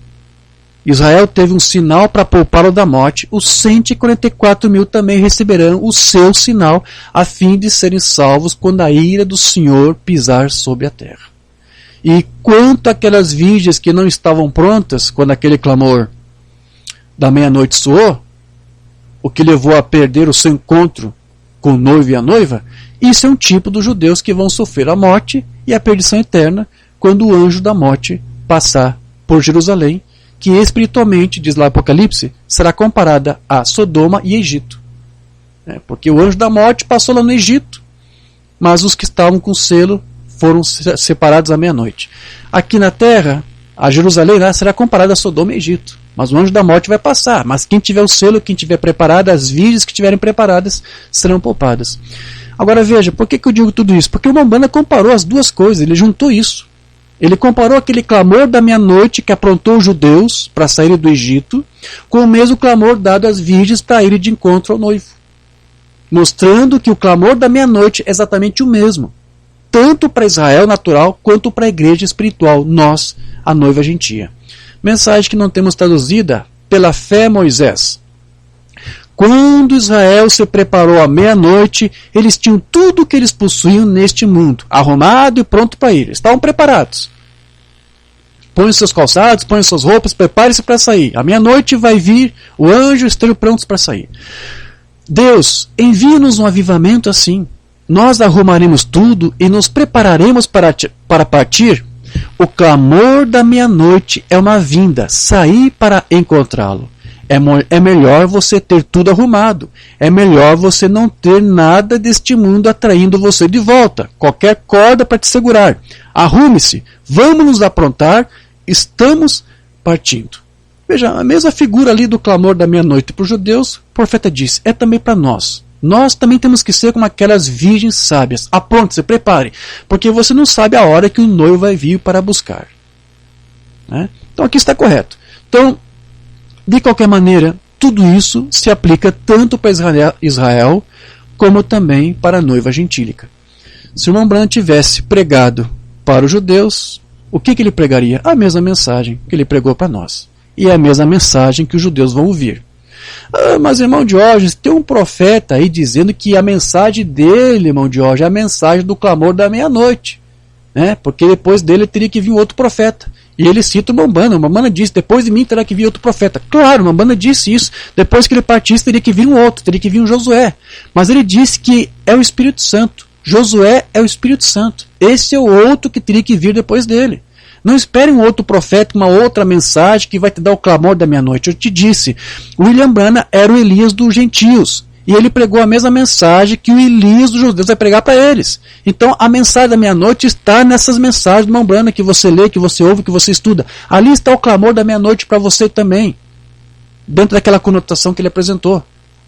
Israel teve um sinal para poupá-lo da morte, os 144 mil também receberão o seu sinal, a fim de serem salvos quando a ira do Senhor pisar sobre a terra. E quanto àquelas virgens que não estavam prontas, quando aquele clamor da meia-noite soou, o que levou a perder o seu encontro com o noivo e a noiva, isso é um tipo dos judeus que vão sofrer a morte e a perdição eterna quando o anjo da morte passar por Jerusalém, que espiritualmente, diz lá Apocalipse, será comparada a Sodoma e Egito. Porque o anjo da morte passou lá no Egito, mas os que estavam com o selo foram separados à meia-noite. Aqui na terra, a Jerusalém será comparada a Sodoma e Egito, mas o anjo da morte vai passar, mas quem tiver o selo, quem tiver preparado, as virgens que estiverem preparadas, serão poupadas. Agora veja, por que eu digo tudo isso? Porque o Umbanda comparou as duas coisas, ele juntou isso. Ele comparou aquele clamor da meia-noite que aprontou os judeus para saírem do Egito com o mesmo clamor dado às virgens para irem de encontro ao noivo. Mostrando que o clamor da meia-noite é exatamente o mesmo. Tanto para Israel natural quanto para a igreja espiritual, nós, a noiva gentia. Mensagem que não temos traduzida pela fé Moisés. Quando Israel se preparou à meia-noite, eles tinham tudo o que eles possuíam neste mundo, arrumado e pronto para ir. Estavam preparados. Põe os seus calçados, põe as suas roupas, prepare-se para sair. À meia-noite vai vir o anjo, estejam prontos para sair. Deus, envia-nos um avivamento assim. Nós arrumaremos tudo e nos prepararemos para partir. O clamor da meia-noite é uma vinda, sair para encontrá-lo. É melhor você ter tudo arrumado. É melhor você não ter nada deste mundo atraindo você de volta. Qualquer corda para te segurar. Arrume-se. Vamos nos aprontar. Estamos partindo. Veja, a mesma figura ali do clamor da meia-noite para os judeus, o profeta disse, é também para nós. Nós também temos que ser como aquelas virgens sábias. Apronte-se, prepare. Porque você não sabe a hora que o noivo vai vir para buscar. Então aqui está correto. Então, de qualquer maneira, tudo isso se aplica tanto para Israel como também para a noiva gentílica. Se o irmão Branham tivesse pregado para os judeus, o que ele pregaria? A mesma mensagem que ele pregou para nós. E é a mesma mensagem que os judeus vão ouvir. Mas, irmão Diógenes, tem um profeta aí dizendo que a mensagem dele, irmão Diógenes, é a mensagem do clamor da meia-noite. Porque depois dele teria que vir outro profeta. E ele cita o Umbanda. O Umbanda disse, depois de mim terá que vir outro profeta. Claro, o Umbanda disse isso. Depois que ele partisse, teria que vir um outro, teria que vir um Josué. Mas ele disse que é o Espírito Santo. Josué é o Espírito Santo. Esse é o outro que teria que vir depois dele. Não espere um outro profeta, uma outra mensagem que vai te dar o clamor da meia-noite. Eu te disse, William Branham era o Elias dos gentios. E ele pregou a mesma mensagem que o Elias dos judeus vai pregar para eles. Então a mensagem da meia-noite está nessas mensagens do irmão Branham que você lê, que você ouve, que você estuda. Ali está o clamor da meia-noite para você também. Dentro daquela conotação que ele apresentou.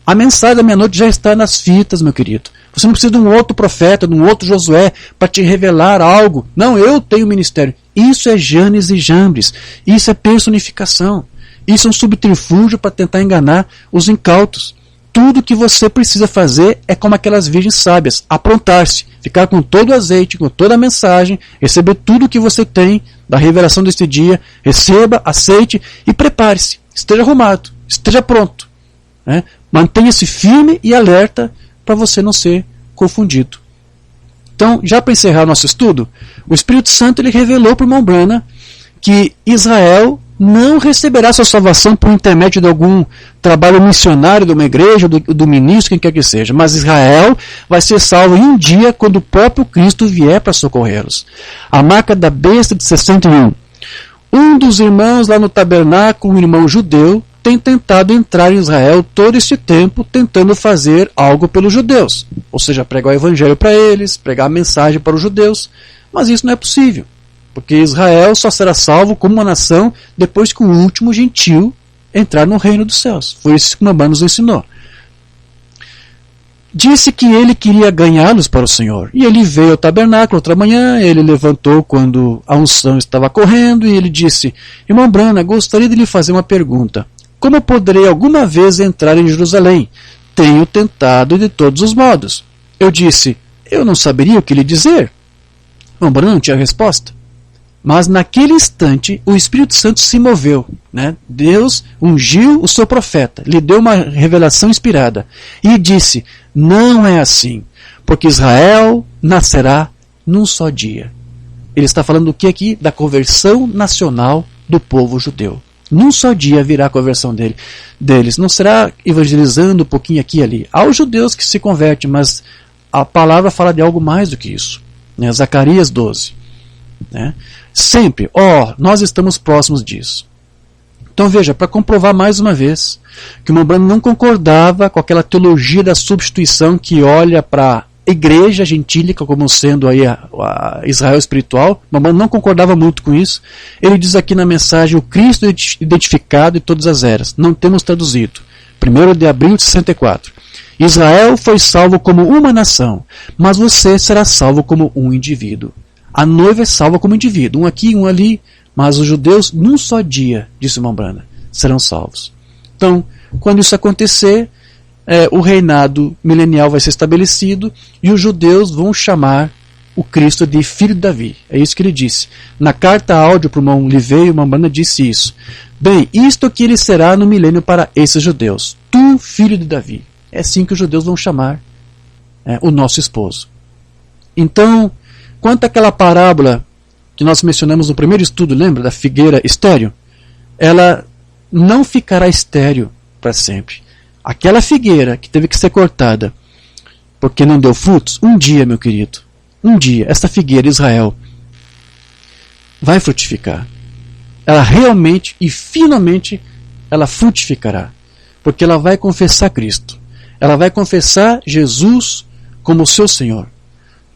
A mensagem da meia-noite já está nas fitas, meu querido. Você não precisa de um outro profeta, de um outro Josué para te revelar algo. Não, eu tenho ministério. Isso é Janes e Jambres. Isso é personificação. Isso é um subterfúgio para tentar enganar os incautos. Tudo que você precisa fazer é como aquelas virgens sábias, aprontar-se, ficar com todo o azeite, com toda a mensagem, receber tudo o que você tem da revelação deste dia, receba, aceite e prepare-se, esteja arrumado, esteja pronto. Mantenha-se firme e alerta para você não ser confundido. Então, já para encerrar nosso estudo, o Espírito Santo ele revelou para o irmão Branham que Israel não receberá sua salvação por intermédio de algum trabalho missionário de uma igreja, do ministro, quem quer que seja. Mas Israel vai ser salvo em um dia quando o próprio Cristo vier para socorrê-los. A marca da besta de 61. Um dos irmãos lá no tabernáculo, um irmão judeu, tem tentado entrar em Israel todo este tempo, tentando fazer algo pelos judeus. Ou seja, pregar o evangelho para eles, pregar a mensagem para os judeus. Mas isso não é possível. Porque Israel só será salvo como uma nação depois que o último gentil entrar no reino dos céus. Foi isso que Mamã nos ensinou. Disse que ele queria ganhá-los para o Senhor. E ele veio ao tabernáculo outra manhã, ele levantou quando a unção estava correndo e ele disse: Irmão Brana, gostaria de lhe fazer uma pergunta. Como poderei alguma vez entrar em Jerusalém? Tenho tentado de todos os modos. Eu disse: eu não saberia o que lhe dizer. Irmão Brana não tinha resposta. Mas naquele instante o Espírito Santo se moveu, né? Deus ungiu o seu profeta, lhe deu uma revelação inspirada e disse: não é assim, porque Israel nascerá num só dia. Ele está falando do que aqui? Da conversão nacional do povo judeu. Num só dia virá a conversão deles. Não será evangelizando um pouquinho aqui e ali. Há os judeus que se convertem, mas a palavra fala de algo mais do que isso, né? Zacarias 12, né? Sempre, nós estamos próximos disso. Então veja, para comprovar mais uma vez que o Mambrano não concordava com aquela teologia da substituição que olha para a igreja gentílica como sendo aí a Israel espiritual, o Mambrano não concordava muito com isso. Ele diz aqui na mensagem: o Cristo identificado em todas as eras. Não temos traduzido. 1 de abril de 64. Israel foi salvo como uma nação, mas você será salvo como um indivíduo. A noiva é salva como indivíduo, um aqui, um ali, mas os judeus, num só dia, disse o Mambrana, serão salvos. Então, quando isso acontecer, o reinado milenial vai ser estabelecido e os judeus vão chamar o Cristo de Filho de Davi. É isso que ele disse. Na carta áudio para o irmão Liveio, o Mambrana disse isso. Bem, isto que ele será no milênio para esses judeus. Tu, filho de Davi. É assim que os judeus vão chamar o nosso esposo. Então, quanto àquela parábola que nós mencionamos no primeiro estudo, lembra? Da figueira estéril? Ela não ficará estéril para sempre. Aquela figueira que teve que ser cortada porque não deu frutos, um dia, meu querido, um dia, essa figueira, Israel, vai frutificar. Ela realmente e finalmente ela frutificará. Porque ela vai confessar Cristo. Ela vai confessar Jesus como seu Senhor.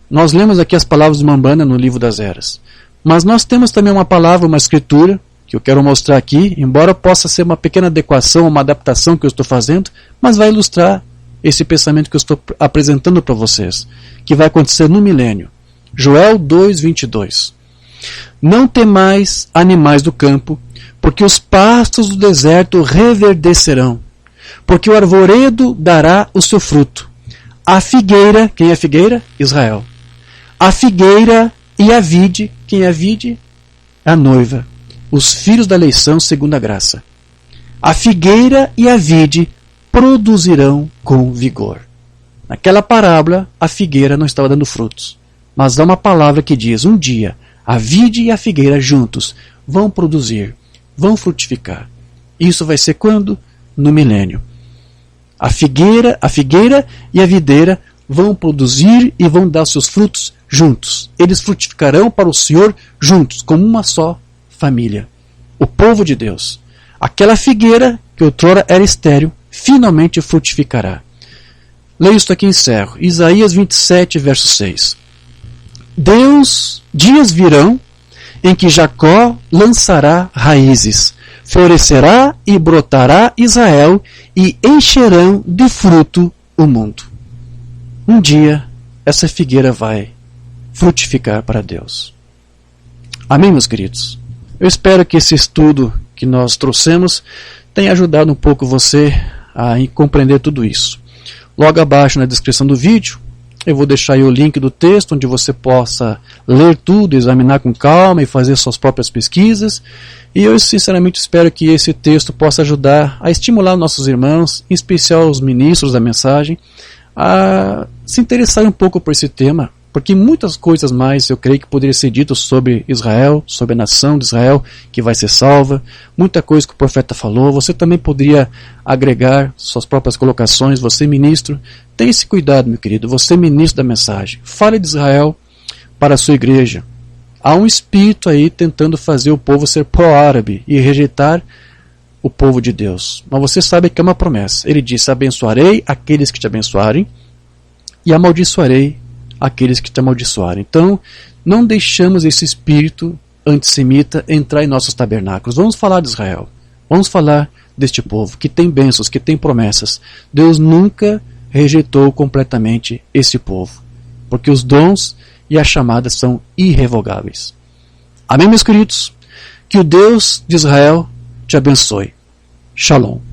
Nós lemos aqui as palavras de Mambrana no livro das Eras. Mas nós temos também uma palavra, uma escritura, que eu quero mostrar aqui, embora possa ser uma pequena adequação, uma adaptação que eu estou fazendo, mas vai ilustrar esse pensamento que eu estou apresentando para vocês, que vai acontecer no milênio. Joel 2:22. Não temais, animais do campo, porque os pastos do deserto reverdecerão, porque o arvoredo dará o seu fruto. A figueira, quem é a figueira? Israel. A figueira e a vide, quem é a vide? A noiva. Os filhos da eleição segundo a graça. A figueira e a vide produzirão com vigor. Naquela parábola, a figueira não estava dando frutos. Mas há uma palavra que diz: um dia, a vide e a figueira juntos vão produzir, vão frutificar. Isso vai ser quando? No milênio. A figueira e a videira vão produzir e vão dar seus frutos juntos. Eles frutificarão para o Senhor juntos, como uma só família. O povo de Deus. Aquela figueira, que outrora era estéril, finalmente frutificará. Leio isto aqui e encerro. Isaías 27, verso 6. Dias virão em que Jacó lançará raízes, florescerá e brotará Israel, e encherão de fruto o mundo. Um dia, essa figueira vai frutificar para Deus. Amém, meus queridos? Eu espero que esse estudo que nós trouxemos tenha ajudado um pouco você a compreender tudo isso. Logo abaixo na descrição do vídeo, eu vou deixar aí o link do texto, onde você possa ler tudo, examinar com calma e fazer suas próprias pesquisas. E eu sinceramente espero que esse texto possa ajudar a estimular nossos irmãos, em especial os ministros da mensagem, a se interessarem um pouco por esse tema, Porque muitas coisas mais eu creio que poderia ser dito sobre Israel, sobre a nação de Israel que vai ser salva. Muita coisa que o profeta falou. Você também poderia agregar suas próprias colocações. Você, ministro, tenha esse cuidado, meu querido. Você, ministro da mensagem. Fale de Israel para a sua igreja. Há um espírito aí tentando fazer o povo ser pró-árabe e rejeitar o povo de Deus. Mas você sabe que é uma promessa. Ele disse: abençoarei aqueles que te abençoarem e amaldiçoarei aqueles que te amaldiçoarem. Então, não deixamos esse espírito antissemita entrar em nossos tabernáculos. Vamos falar de Israel. Vamos falar deste povo que tem bênçãos, que tem promessas. Deus nunca rejeitou completamente esse povo, porque os dons e as chamadas são irrevogáveis. Amém, meus queridos? Que o Deus de Israel te abençoe. Shalom.